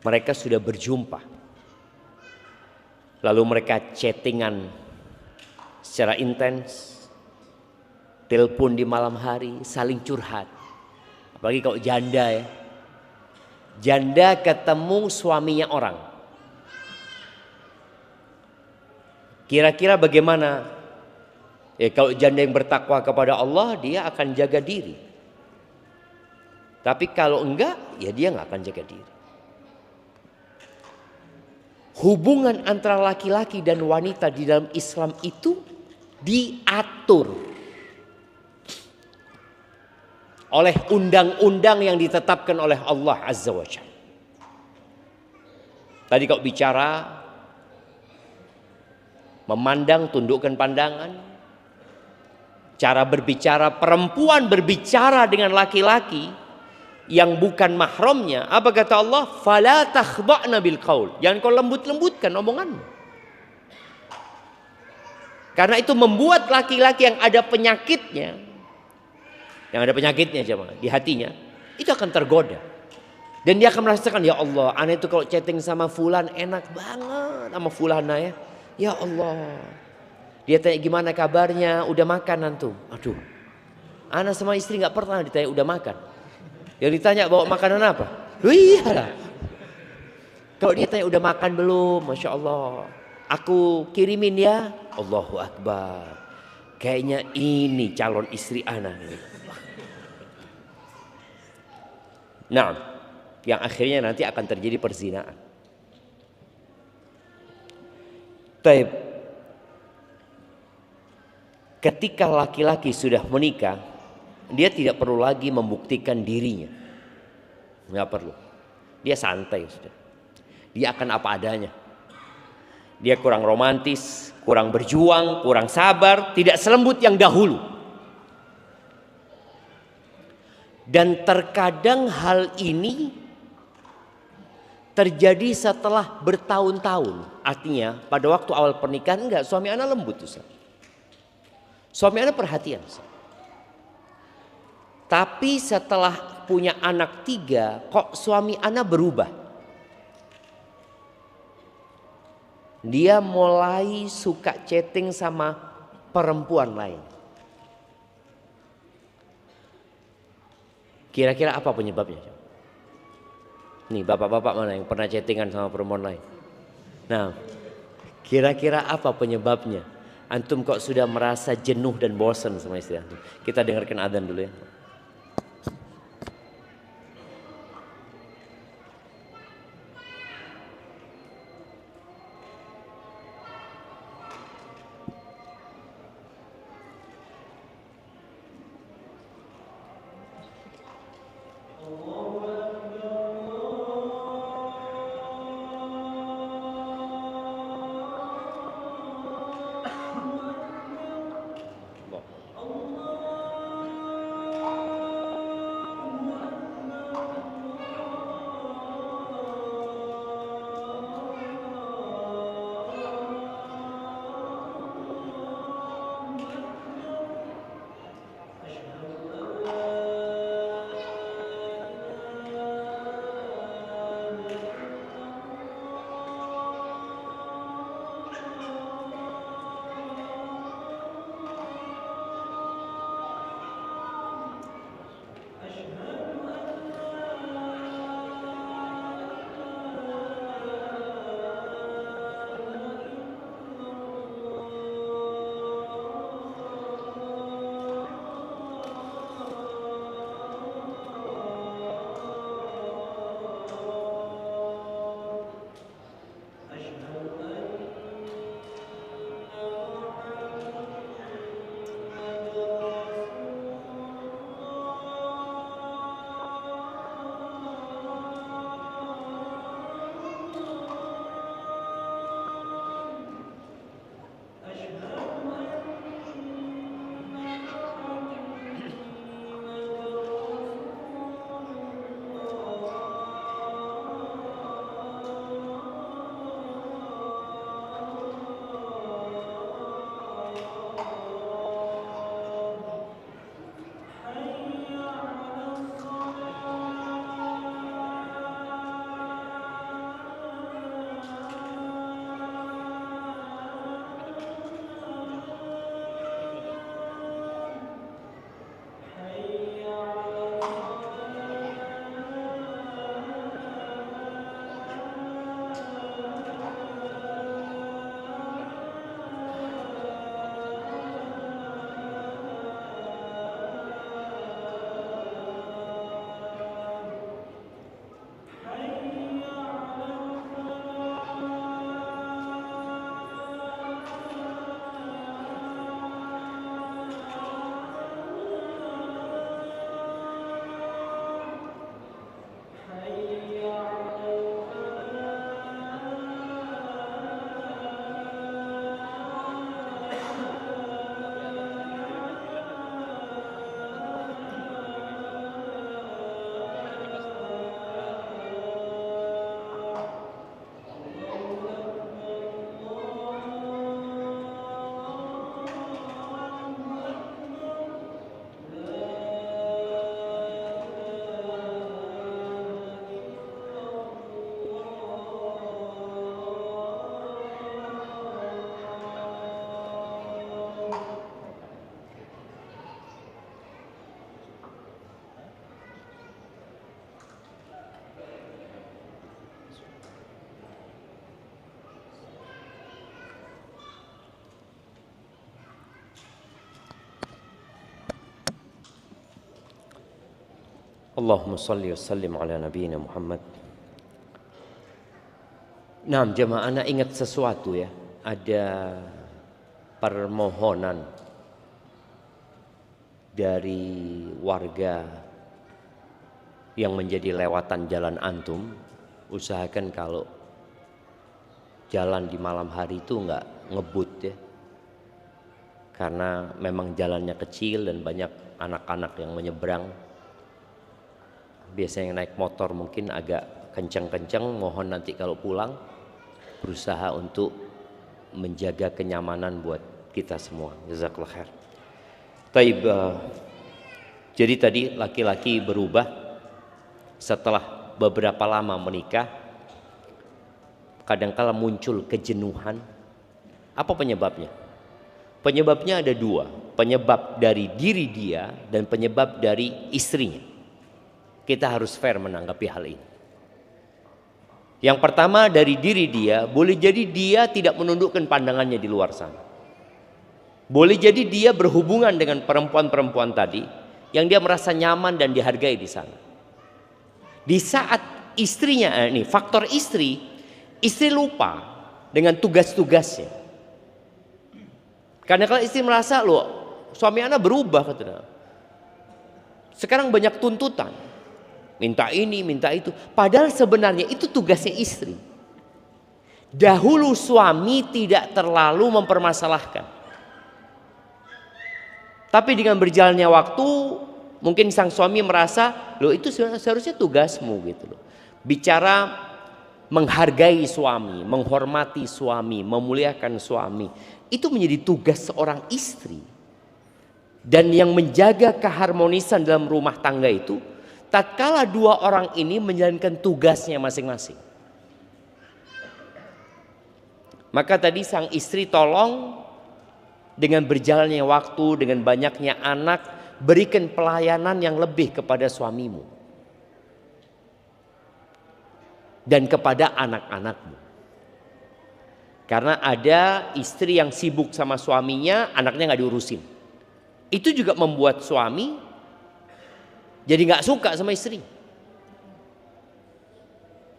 mereka sudah berjumpa. Lalu mereka chattingan secara intens, telepon di malam hari, saling curhat. Apalagi kalau janda ya. Janda ketemu suaminya orang. Kira-kira bagaimana? Ya kalau janda yang bertakwa kepada Allah, dia akan jaga diri. Tapi kalau enggak, ya dia nggak akan jaga diri. Hubungan antara laki-laki dan wanita di dalam Islam itu diatur oleh undang-undang yang ditetapkan oleh Allah Azza wa Jalla. Tadi kau bicara memandang, tundukkan pandangan, cara berbicara perempuan berbicara dengan laki-laki yang bukan mahramnya. Apa kata Allah? Fala takhda'na bil qaul. Jangan kau lembut-lembutkan omonganmu. Karena itu membuat laki-laki yang ada penyakitnya, jemaah, di hatinya, itu akan tergoda. Dan dia akan merasakan, ya Allah, ana itu kalau chatting sama fulan enak banget sama fulana ya. Ya Allah. Dia tanya gimana kabarnya, udah makan antum? Aduh. Ana sama istri nggak pernah ditanya udah makan. Yang ditanya bawa makanan apa? Loh iyalah. Kalau dia tanya udah makan belum, Masya Allah. Aku kirimin ya. Allahu Akbar. Kayaknya ini calon istri ana. Nah, yang akhirnya nanti akan terjadi perzinaan. Taib. Ketika laki-laki sudah menikah, dia tidak perlu lagi membuktikan dirinya. Nggak perlu. Dia santai sudah. Dia akan apa adanya. Dia kurang romantis, kurang berjuang, kurang sabar, tidak selembut yang dahulu. Dan terkadang hal ini terjadi setelah bertahun-tahun. Artinya pada waktu awal pernikahan enggak, suami ana lembut Ustaz. Suami ana perhatian Ustaz. Tapi setelah punya anak 3, kok suami ana berubah. Dia mulai suka chatting sama perempuan lain. Kira-kira apa penyebabnya? Nih bapak-bapak mana yang pernah chattingan sama perempuan lain? Nah, kira-kira apa penyebabnya? Antum kok sudah merasa jenuh dan bosan sama istri antum? Kita dengarkan adzan dulu ya. Allahumma salli wa sallim ala nabiyyina Muhammad. Nah, jemaah, ana ingat sesuatu ya. Ada permohonan dari warga yang menjadi lewatan jalan antum. Usahakan kalau jalan di malam hari itu enggak ngebut ya. Karena memang jalannya kecil dan banyak anak-anak yang menyeberang. Biasanya yang naik motor mungkin agak kencang-kencang, mohon nanti kalau pulang berusaha untuk menjaga kenyamanan buat kita semua. Jazakallah khair. Taib, jadi tadi laki-laki berubah setelah beberapa lama menikah. Kadangkala muncul kejenuhan. Apa penyebabnya? Penyebabnya ada dua. Penyebab dari diri dia dan penyebab dari istrinya. Kita harus fair menanggapi hal ini. Yang pertama dari diri dia, boleh jadi dia tidak menundukkan pandangannya di luar sana. Boleh jadi dia berhubungan dengan perempuan-perempuan tadi yang dia merasa nyaman dan dihargai di sana. Di saat istrinya, ini faktor istri lupa dengan tugas-tugasnya. Karena kalau istri merasa, loh suami anak berubah katanya. Sekarang banyak tuntutan. Minta ini, minta itu. Padahal sebenarnya itu tugasnya istri. Dahulu suami tidak terlalu mempermasalahkan. Tapi dengan berjalannya waktu, mungkin sang suami merasa, loh itu seharusnya tugasmu gitu loh. Bicara menghargai suami, menghormati suami, memuliakan suami, itu menjadi tugas seorang istri. Dan yang menjaga keharmonisan dalam rumah tangga itu, tatkala dua orang ini menjalankan tugasnya masing-masing. Maka tadi sang istri tolong dengan berjalannya waktu, dengan banyaknya anak, berikan pelayanan yang lebih kepada suamimu dan kepada anak-anakmu. Karena ada istri yang sibuk sama suaminya, anaknya nggak diurusin. Itu juga membuat suami jadi nggak suka sama istri.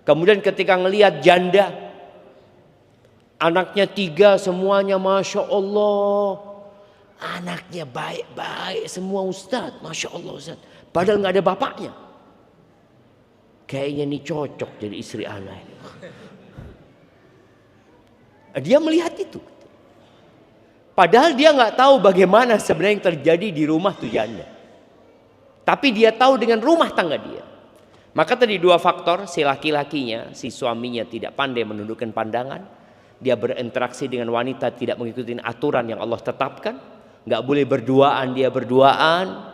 Kemudian ketika ngelihat janda, anaknya 3 semuanya Masya Allah. Anaknya baik-baik semua Ustaz, Masya Allah Ustaz. Padahal nggak ada bapaknya. Kayaknya nih cocok jadi istri anak. Dia melihat itu. Padahal dia nggak tahu bagaimana sebenarnya yang terjadi di rumah tuh janda. Tapi dia tahu dengan rumah tangga dia. Maka tadi 2 faktor, si laki-lakinya, si suaminya tidak pandai menundukkan pandangan. Dia berinteraksi dengan wanita tidak mengikuti aturan yang Allah tetapkan. Gak boleh berduaan, dia berduaan.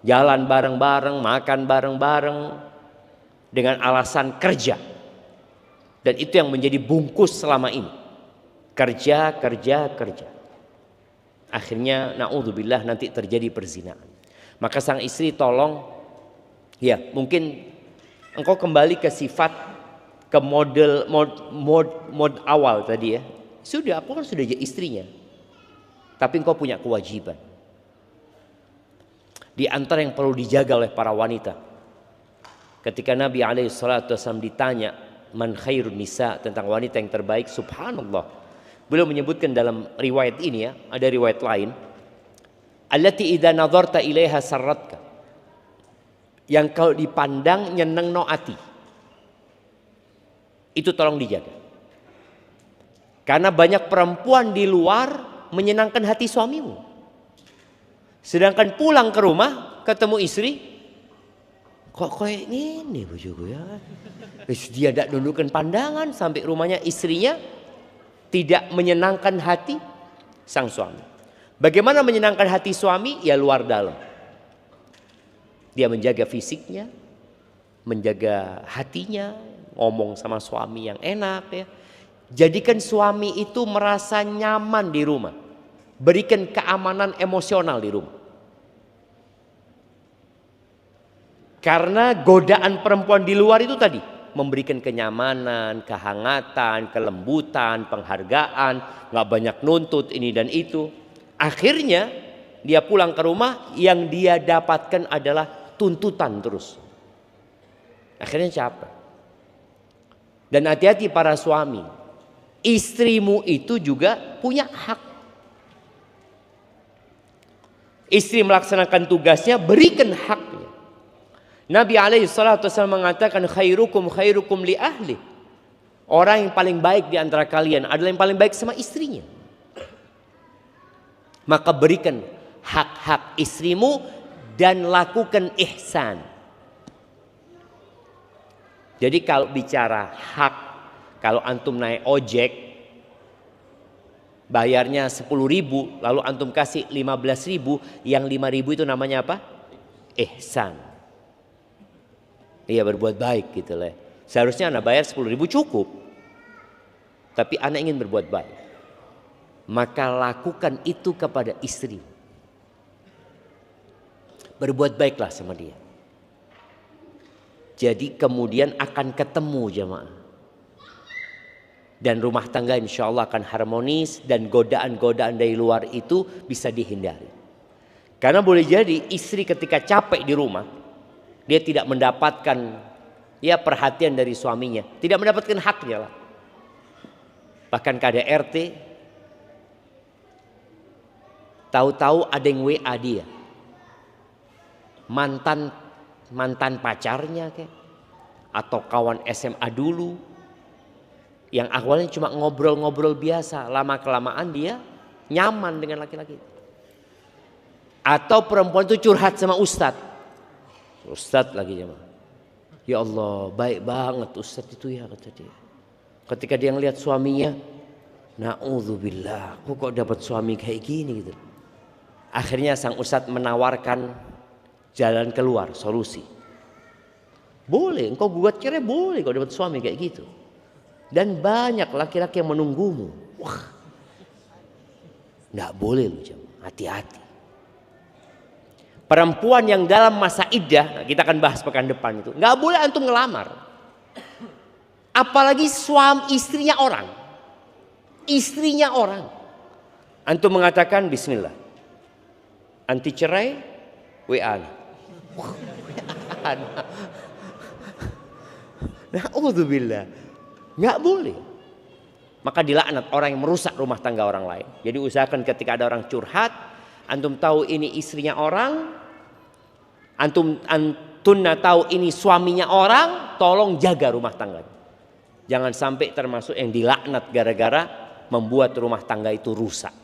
Jalan bareng-bareng, makan bareng-bareng. Dengan alasan kerja. Dan itu yang menjadi bungkus selama ini. Kerja. Akhirnya na'udzubillah nanti terjadi perzinaan. Maka sang istri tolong, ya mungkin engkau kembali ke sifat, ke mod awal tadi ya. Sudah, aku kan sudah jadi istrinya. Tapi engkau punya kewajiban. Di antara yang perlu dijaga oleh para wanita. Ketika Nabi SAW ditanya, man khairun nisa, tentang wanita yang terbaik, subhanallah. Beliau menyebutkan dalam riwayat ini ya, ada riwayat lain. Allati idza nadharta ilaiha sarratka, yang kalau dipandang nyenengno ati. Itu tolong dijaga. Karena banyak perempuan di luar menyenangkan hati suamimu. Sedangkan pulang ke rumah ketemu istri, kok kayak gini bojoku ya. Dia tidak nundukkan pandangan sampai rumahnya istrinya tidak menyenangkan hati sang suami. Bagaimana menyenangkan hati suami? Ya luar dalam. Dia menjaga fisiknya, menjaga hatinya, ngomong sama suami yang enak ya. Jadikan suami itu merasa nyaman di rumah. Berikan keamanan emosional di rumah. Karena godaan perempuan di luar itu tadi memberikan kenyamanan, kehangatan, kelembutan, penghargaan, nggak banyak nuntut ini dan itu. Akhirnya dia pulang ke rumah, yang dia dapatkan adalah tuntutan terus. Akhirnya capek. Dan hati-hati para suami, istrimu itu juga punya hak. Istri melaksanakan tugasnya, berikan haknya. Nabi SAW mengatakan khairukum khairukum li ahli. Orang yang paling baik di antara kalian adalah yang paling baik sama istrinya. Maka berikan hak-hak istrimu dan lakukan ihsan. Jadi kalau bicara hak, kalau antum naik ojek bayarnya 10.000, lalu antum kasih 15.000, yang 5.000 itu namanya apa? Ihsan. Iya, berbuat baik gitu lah. Seharusnya anak bayar 10.000 cukup. Tapi anak ingin berbuat baik. Maka lakukan itu kepada istri. Berbuat baiklah sama dia. Jadi kemudian akan ketemu jamaah. Dan rumah tangga insya Allah akan harmonis. Dan godaan-godaan dari luar itu bisa dihindari. Karena boleh jadi istri ketika capek di rumah, dia tidak mendapatkan perhatian dari suaminya. Tidak mendapatkan haknya lah. Bahkan KDRT, tahu-tahu ada yang WA dia. Mantan pacarnya kayak, atau kawan SMA dulu. Yang awalnya cuma ngobrol-ngobrol biasa. Lama-kelamaan dia nyaman dengan laki-laki. Atau perempuan itu curhat sama ustadz. Ustadz lagi jemaah. Ya Allah, baik banget ustadz itu ya, kata dia. Ketika dia ngelihat suaminya, na'udzubillah, kok dapat suami kayak gini gitu. Akhirnya sang ustadz menawarkan jalan keluar, solusi. Boleh, engkau gugat cerai boleh kau dapat suami kayak gitu. Dan banyak laki-laki yang menunggumu. Wah, nggak boleh lu jemaah, hati-hati. Perempuan yang dalam masa iddah, kita akan bahas pekan depan itu, nggak boleh antum ngelamar. Apalagi suami istrinya orang. Istrinya orang. Antum mengatakan bismillah. Anti cerai, WA. Na'udzubillah. Nggak boleh. Maka dilaknat orang yang merusak rumah tangga orang lain. Jadi usahakan ketika ada orang curhat, antum tahu ini istrinya orang, antunna tahu ini suaminya orang, tolong jaga rumah tangga. Jangan sampai termasuk yang dilaknat gara-gara membuat rumah tangga itu rusak.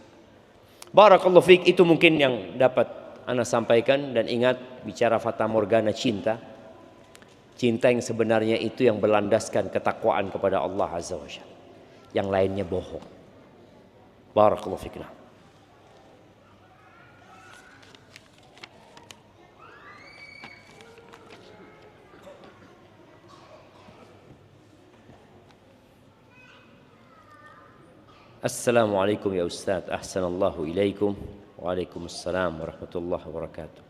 Barakallahu fiik, itu mungkin yang dapat ana sampaikan. Dan ingat, bicara fata morgana cinta, cinta yang sebenarnya itu yang berlandaskan ketakwaan kepada Allah Azza wa Jalla. Yang lainnya bohong. Barakallahu fiik. Assalamualaikum ya Ustaz, ahsanallahu ilaikum. Waalaikumsalam warahmatullahi wabarakatuh.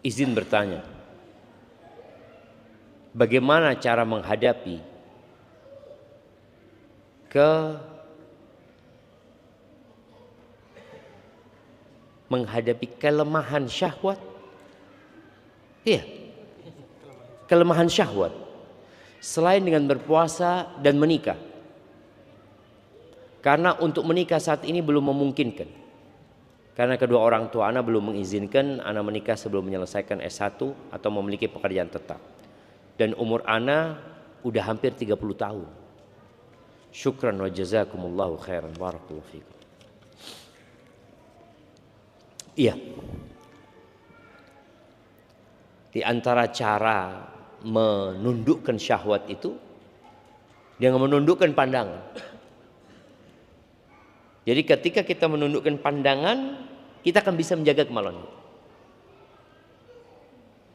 Izin bertanya, bagaimana cara menghadapi kelemahan syahwat? Iya, kelemahan syahwat. Selain dengan berpuasa dan menikah. Karena untuk menikah saat ini belum memungkinkan. Karena kedua orang tua anak belum mengizinkan anak menikah sebelum menyelesaikan S1 atau memiliki pekerjaan tetap. Dan umur anak udah hampir 30 tahun. Syukran wa jazakumullahu khairan. Barakallahu fikum. Iya. Di antara cara menundukkan syahwat itu dengan menundukkan pandangan. Jadi ketika kita menundukkan pandangan, kita akan bisa menjaga kemaluan.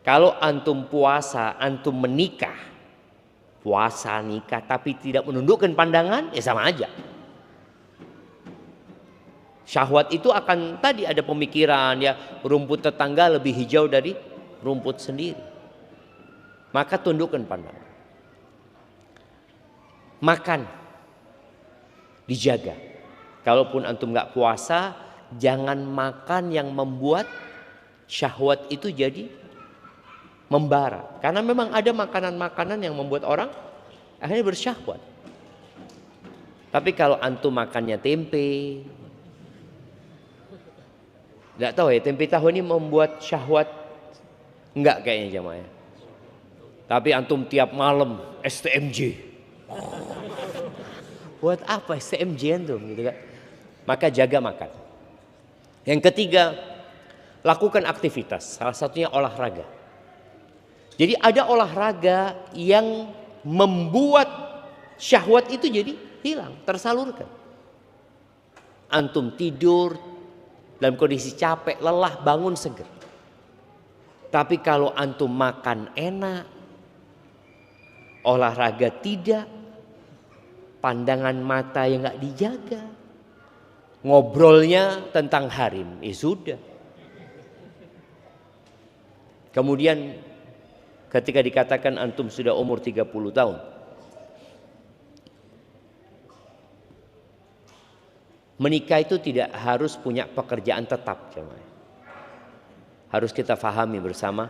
Kalau antum puasa, antum menikah, puasa nikah tapi tidak menundukkan pandangan, ya sama aja. Syahwat itu akan tadi ada pemikiran ya, rumput tetangga lebih hijau dari rumput sendiri. Maka tundukkan pandangan. Makan dijaga. Kalaupun antum nggak puasa, jangan makan yang membuat syahwat itu jadi membara. Karena memang ada makanan-makanan yang membuat orang akhirnya bersyahwat. Tapi kalau antum makannya tempe, tidak tahu ya, tempe tahu ini membuat syahwat enggak kayaknya jamaah. Tapi antum tiap malam STMJ. Buat apa STMJ antum gitu kan? Maka jaga makan. Yang ketiga, lakukan aktivitas, salah satunya olahraga. Jadi ada olahraga yang membuat syahwat itu jadi hilang, tersalurkan. Antum tidur dalam kondisi capek, lelah, bangun seger. Tapi kalau antum makan enak, olahraga tidak, pandangan mata yang nggak dijaga, ngobrolnya tentang harim, sudah. Kemudian ketika dikatakan antum sudah umur 30 tahun, menikah itu tidak harus punya pekerjaan tetap, jemaah. Harus kita fahami bersama.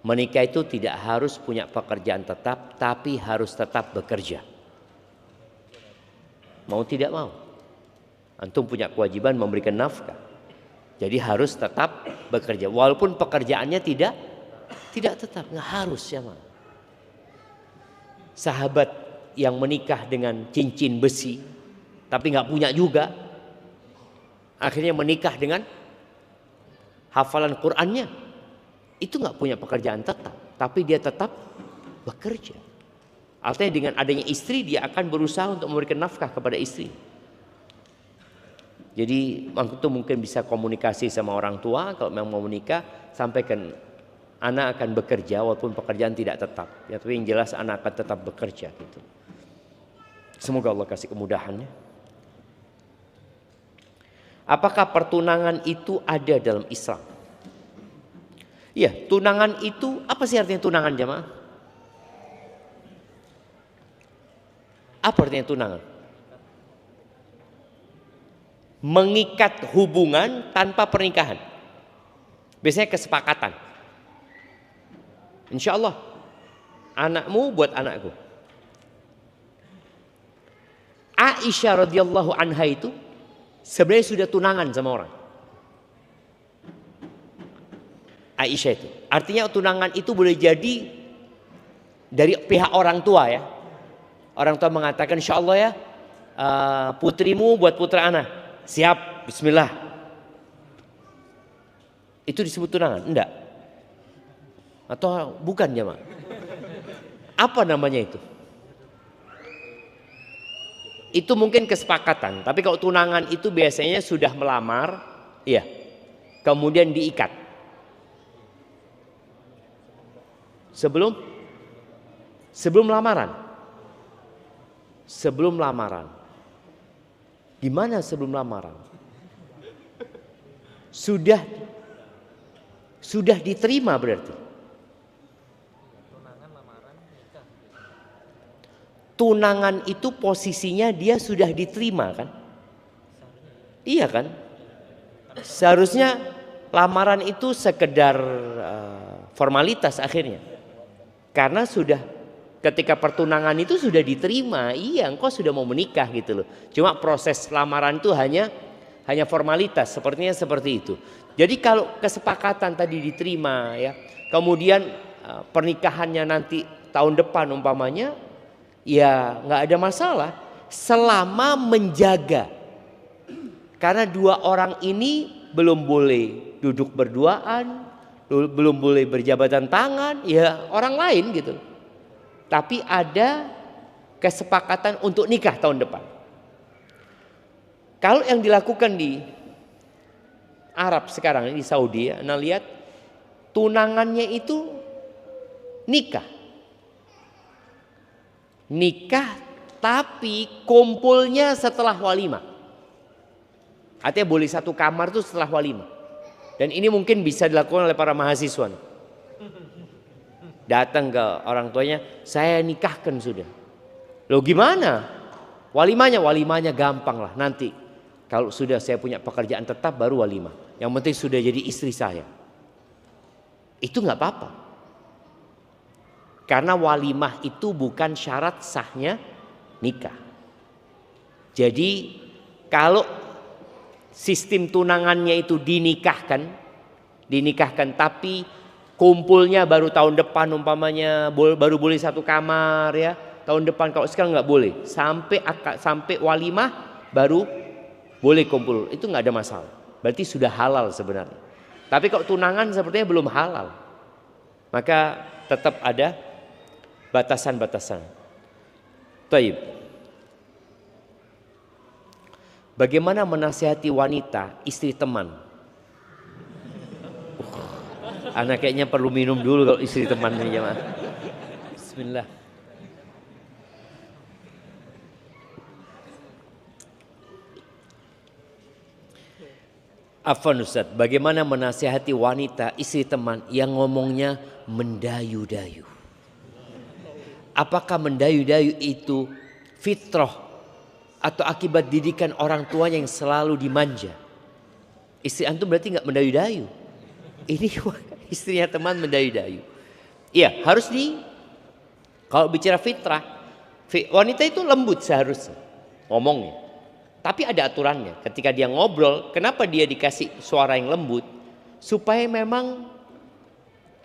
Menikah itu tidak harus punya pekerjaan tetap, tapi harus tetap bekerja. Mau tidak mau, antum punya kewajiban memberikan nafkah. Jadi harus tetap bekerja, walaupun pekerjaannya tidak tetap, nggak harus ya, man. Sahabat yang menikah dengan cincin besi, tapi nggak punya juga, akhirnya menikah dengan hafalan Qur'annya, itu nggak punya pekerjaan tetap, tapi dia tetap bekerja. Artinya dengan adanya istri, dia akan berusaha untuk memberikan nafkah kepada istri. Jadi waktu itu mungkin bisa komunikasi sama orang tua, kalau memang mau menikah, sampaikan anak akan bekerja walaupun pekerjaan tidak tetap. Ya, tapi yang jelas anak akan tetap bekerja gitu. Semoga Allah kasih kemudahannya. Apakah pertunangan itu ada dalam Islam? Iya, tunangan itu apa sih artinya tunangan, jemaah? Apa artinya tunangan? Mengikat hubungan tanpa pernikahan. Biasanya kesepakatan. Insya Allah anakmu buat anakku. Aisyah radhiyallahu anha itu sebenarnya sudah tunangan sama orang. Aisyah itu. Artinya tunangan itu boleh jadi dari pihak orang tua ya. Orang tua mengatakan insya Allah ya putrimu buat putra anak. Siap, bismillah. Itu disebut tunangan? Enggak. Atau bukan jemaah? Apa namanya itu? Itu mungkin kesepakatan. Tapi kalau tunangan itu biasanya sudah melamar, iya. Kemudian diikat. Sebelum lamaran. Sebelum lamaran. Gimana sebelum lamaran? Sudah diterima berarti. Tunangan itu posisinya dia sudah diterima kan? Iya kan? Seharusnya lamaran itu sekedar formalitas akhirnya. Karena sudah ketika pertunangan itu sudah diterima, iya engkau sudah mau menikah gitu loh. Cuma proses lamaran itu hanya formalitas, sepertinya seperti itu. Jadi kalau kesepakatan tadi diterima ya, kemudian pernikahannya nanti tahun depan umpamanya, ya nggak ada masalah selama menjaga. Karena dua orang ini belum boleh duduk berduaan, belum boleh berjabatan tangan, ya orang lain gitu. Tapi ada kesepakatan untuk nikah tahun depan. Kalau yang dilakukan di Arab sekarang ini, di Saudi ya, Anda lihat tunangannya itu nikah. Nikah tapi kumpulnya setelah walimah. Artinya boleh satu kamar itu setelah walimah. Dan ini mungkin bisa dilakukan oleh para mahasiswa. Datang ke orang tuanya, saya nikahkan sudah. Loh gimana? Walimahnya gampang lah. Nanti kalau sudah saya punya pekerjaan tetap baru walimah. Yang penting sudah jadi istri saya. itu nggak apa-apa. Karena walimah itu bukan syarat sahnya nikah. Jadi kalau sistem tunangannya itu dinikahkan tapi kumpulnya baru tahun depan umpamanya baru boleh satu kamar ya. Tahun depan, kalau sekarang nggak boleh. Sampai walimah baru boleh kumpul. Itu nggak ada masalah. Berarti sudah halal sebenarnya. Tapi kalau tunangan sepertinya belum halal. Maka tetap ada batasan-batasan. Taib. Bagaimana menasihati wanita, istri teman? Anak kayaknya perlu minum dulu kalau istri teman ini jemaah. Bismillah. Afwan Ustaz, bagaimana menasihati wanita, istri teman yang ngomongnya mendayu-dayu? Apakah mendayu-dayu itu fitrah atau akibat didikan orang tuanya yang selalu dimanja? Istri antum berarti nggak mendayu-dayu. Ini istrinya teman mendayu-dayu. Iya, kalau bicara fitrah, wanita itu lembut seharusnya ngomongnya. Tapi ada aturannya. Ketika dia ngobrol, kenapa dia dikasih suara yang lembut? Supaya memang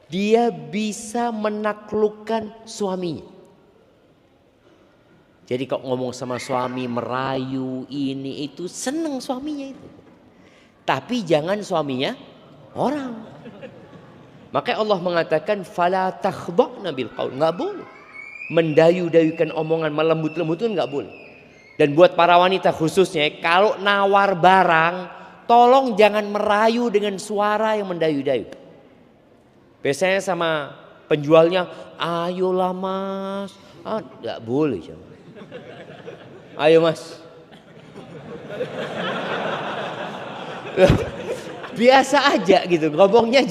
dia bisa menaklukkan suaminya. Jadi kalau ngomong sama suami, merayu ini itu, seneng suaminya itu. Tapi jangan suaminya orang. Makanya Allah mengatakan fala takhdha'na bil qaul, enggak boleh. Mendayu-dayukan omongan, melembut-lembutkan enggak boleh. Dan buat para wanita khususnya, kalau nawar barang, tolong jangan merayu dengan suara yang mendayu-dayu. Biasanya sama penjualnya, ayolah mas, enggak boleh. Ayo mas. Biasa aja gitu, ngomongnya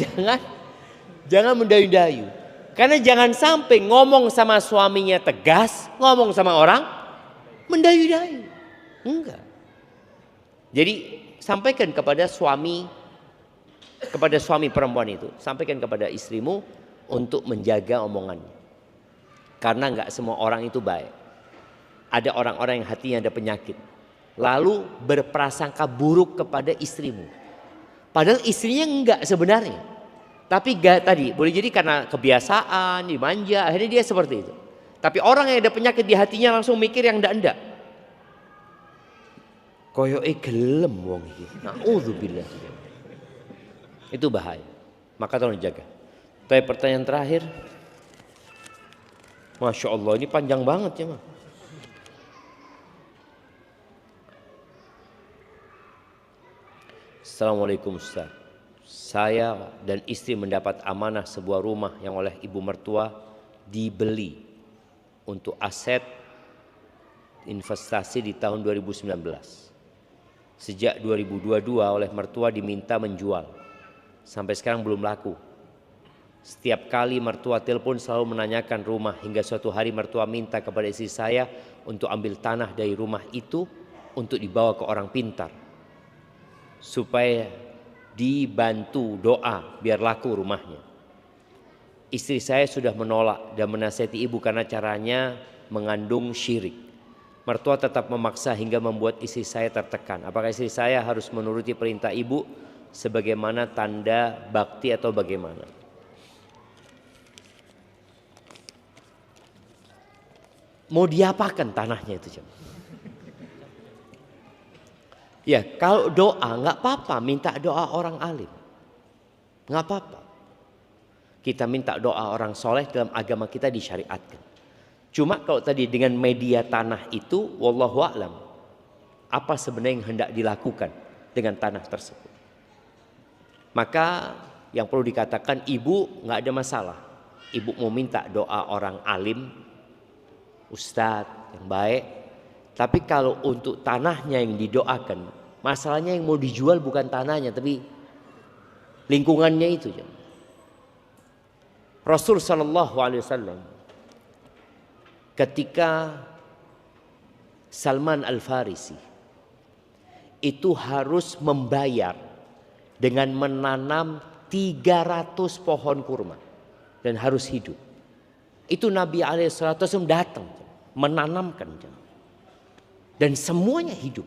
jangan mendayu-dayu. Karena jangan sampai ngomong sama suaminya tegas, ngomong sama orang mendayu-dayu. Enggak. Jadi sampaikan kepada suami perempuan itu, sampaikan kepada istrimu untuk menjaga omongannya. Karena enggak semua orang itu baik. Ada orang-orang yang hatinya ada penyakit, lalu berprasangka buruk kepada istrimu. Padahal istrinya enggak sebenarnya. Tapi tadi boleh jadi karena kebiasaan, dimanja, akhirnya dia seperti itu. Tapi orang yang ada penyakit di hatinya langsung mikir yang ndak-ndak. Koyoke gelem wong iki. Nauzubillah. Itu bahaya. Maka tolong jaga. Tapi pertanyaan terakhir. Masya Allah, ini panjang banget ya, Mas. Assalamualaikum Ustaz. Saya dan istri mendapat amanah sebuah rumah yang oleh ibu mertua dibeli untuk aset investasi di tahun 2019. Sejak 2022 oleh mertua diminta menjual. Sampai sekarang belum laku. Setiap kali mertua telepon selalu menanyakan rumah, hingga suatu hari mertua minta kepada istri saya untuk ambil tanah dari rumah itu untuk dibawa ke orang pintar, supaya dibantu doa biar laku rumahnya. Istri saya sudah menolak dan menasihati ibu karena caranya mengandung syirik. Mertua tetap memaksa hingga membuat istri saya tertekan. Apakah istri saya harus menuruti perintah ibu sebagaimana tanda bakti atau bagaimana? Mau diapakan tanahnya itu? Ya, kalau doa nggak apa-apa, minta doa orang alim, nggak apa-apa. Kita minta doa orang soleh dalam agama kita disyariatkan. Cuma kalau tadi dengan media tanah itu, wallahu a'lam, apa sebenarnya yang hendak dilakukan dengan tanah tersebut? Maka yang perlu dikatakan, ibu nggak ada masalah. Ibu mau minta doa orang alim, ustadz yang baik. Tapi kalau untuk tanahnya yang didoakan, masalahnya yang mau dijual bukan tanahnya, tapi lingkungannya itu. Rasul sallallahu alaihi wasallam ketika Salman Al-Farisi itu harus membayar dengan menanam 300 pohon kurma dan harus hidup. Itu Nabi SAW datang menanamkan dan semuanya hidup.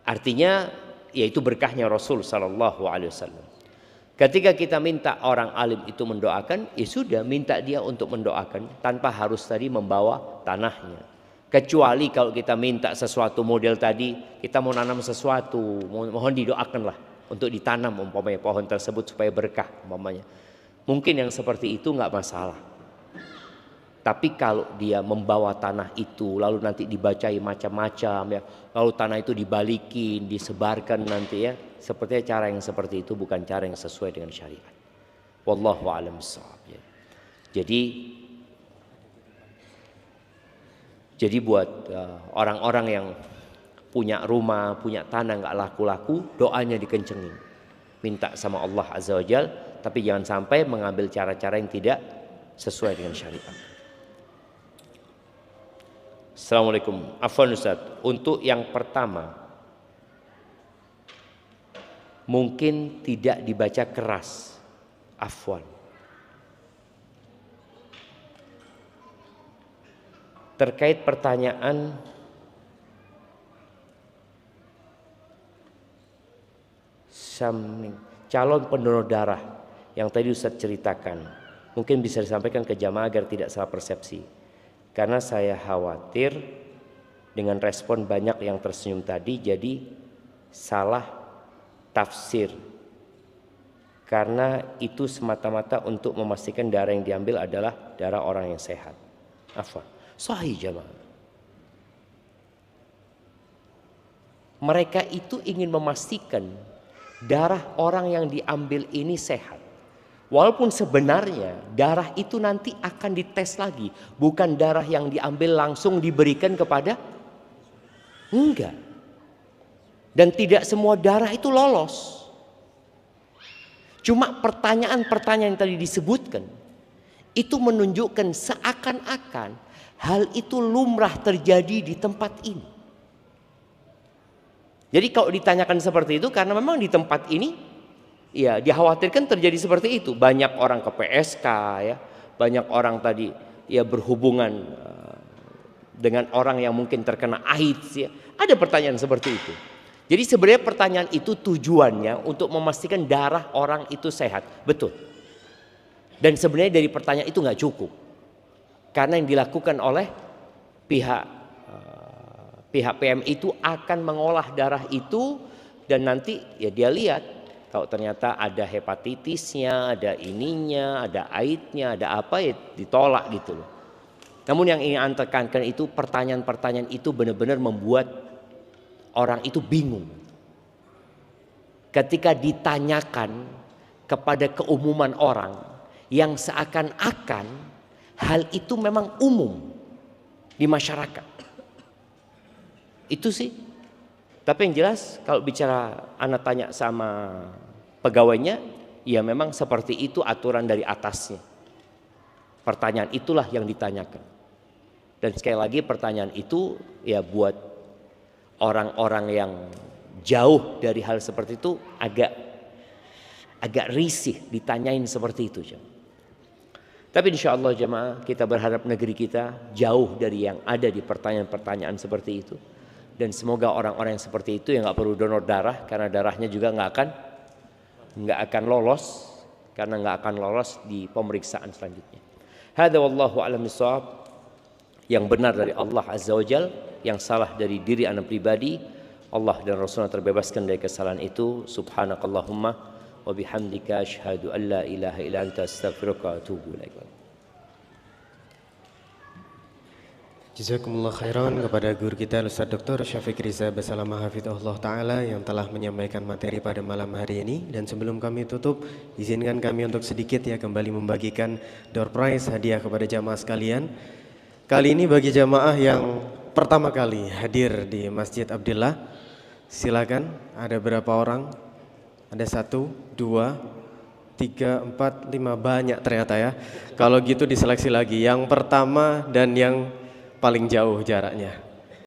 Artinya yaitu berkahnya Rasul sallallahu alaihi wasallam. Ketika kita minta orang alim itu mendoakan, ya sudah minta dia untuk mendoakan tanpa harus tadi membawa tanahnya. Kecuali kalau kita minta sesuatu model tadi, kita mau nanam sesuatu, mohon didoakanlah untuk ditanam umpamanya pohon tersebut supaya berkah umpamanya. Mungkin yang seperti itu nggak masalah. Tapi kalau dia membawa tanah itu lalu nanti dibacai macam-macam ya, lalu tanah itu dibalikin, disebarkan nanti ya, sepertinya cara yang seperti itu bukan cara yang sesuai dengan syariat. Wallahu a'lam bishawab ya. Jadi buat orang-orang yang punya rumah, punya tanah nggak laku-laku, doanya dikencengin. Minta sama Allah Azza wa Jal, tapi jangan sampai mengambil cara-cara yang tidak sesuai dengan syariat. Assalamualaikum. Afwan Ustaz, untuk yang pertama mungkin tidak dibaca keras. Afwan. Terkait pertanyaan calon pendonor darah yang tadi Ustaz ceritakan, mungkin bisa disampaikan ke jamaah agar tidak salah persepsi. Karena saya khawatir dengan respon banyak yang tersenyum tadi jadi salah tafsir. Karena itu semata-mata untuk memastikan darah yang diambil adalah darah orang yang sehat. Afwan. Sahih jamaah. Mereka itu ingin memastikan darah orang yang diambil ini sehat. Walaupun sebenarnya darah itu nanti akan dites lagi. Bukan darah yang diambil langsung diberikan kepada. Enggak. Dan tidak semua darah itu lolos. Cuma pertanyaan-pertanyaan yang tadi disebutkan itu menunjukkan seakan-akan hal itu lumrah terjadi di tempat ini. Jadi kalau ditanyakan seperti itu karena memang di tempat ini ya dikhawatirkan terjadi seperti itu. Banyak orang ke PSK ya, banyak orang tadi ya berhubungan dengan orang yang mungkin terkena AIDS ya. Ada pertanyaan seperti itu. Jadi sebenarnya pertanyaan itu tujuannya untuk memastikan darah orang itu sehat. Betul. Dan sebenarnya dari pertanyaan itu nggak cukup. Karena yang dilakukan oleh pihak PMI itu akan mengolah darah itu dan nanti ya dia lihat kalau ternyata ada hepatitisnya, ada ininya, ada AIDS-nya, ada apa ya ditolak gitu loh. Namun yang ingin Anda tekankan itu pertanyaan-pertanyaan itu benar-benar membuat orang itu bingung. Ketika ditanyakan kepada keumuman orang yang seakan-akan hal itu memang umum di masyarakat. Itu sih. Tapi yang jelas kalau bicara anak tanya sama pegawainya, ya memang seperti itu aturan dari atasnya. Pertanyaan itulah yang ditanyakan. Dan sekali lagi pertanyaan itu ya buat orang-orang yang jauh dari hal seperti itu agak risih ditanyain seperti itu. Tapi insya Allah jemaah kita berharap negeri kita jauh dari yang ada di pertanyaan-pertanyaan seperti itu. Dan semoga orang-orang yang seperti itu yang nggak perlu donor darah karena darahnya juga nggak akan lolos karena nggak akan lolos di pemeriksaan selanjutnya. Hadza wallahu a'lam bishawab. Yang benar dari Allah Azza wa Jal, yang salah dari diri anak pribadi, Allah dan Rasulullah terbebaskan dari kesalahan itu. Subhanakallahumma wa bihamdika asyhadu an la ilaha illa anta astaghfiruka wa atubu ilaik. Jazakumullah khairan kepada guru kita Ustaz Dr. Syafiq Riza Basalamah Hafidhullah Ta'ala yang telah menyampaikan materi pada malam hari ini. Dan sebelum kami tutup, izinkan kami untuk sedikit ya kembali membagikan door prize hadiah kepada jamaah sekalian. Kali ini bagi jamaah yang pertama kali hadir di Masjid Abdillah, silakan. Ada berapa orang? Ada 1, 2, 3, 4, 5, banyak ternyata ya. Kalau gitu diseleksi lagi. Yang pertama dan yang paling jauh jaraknya.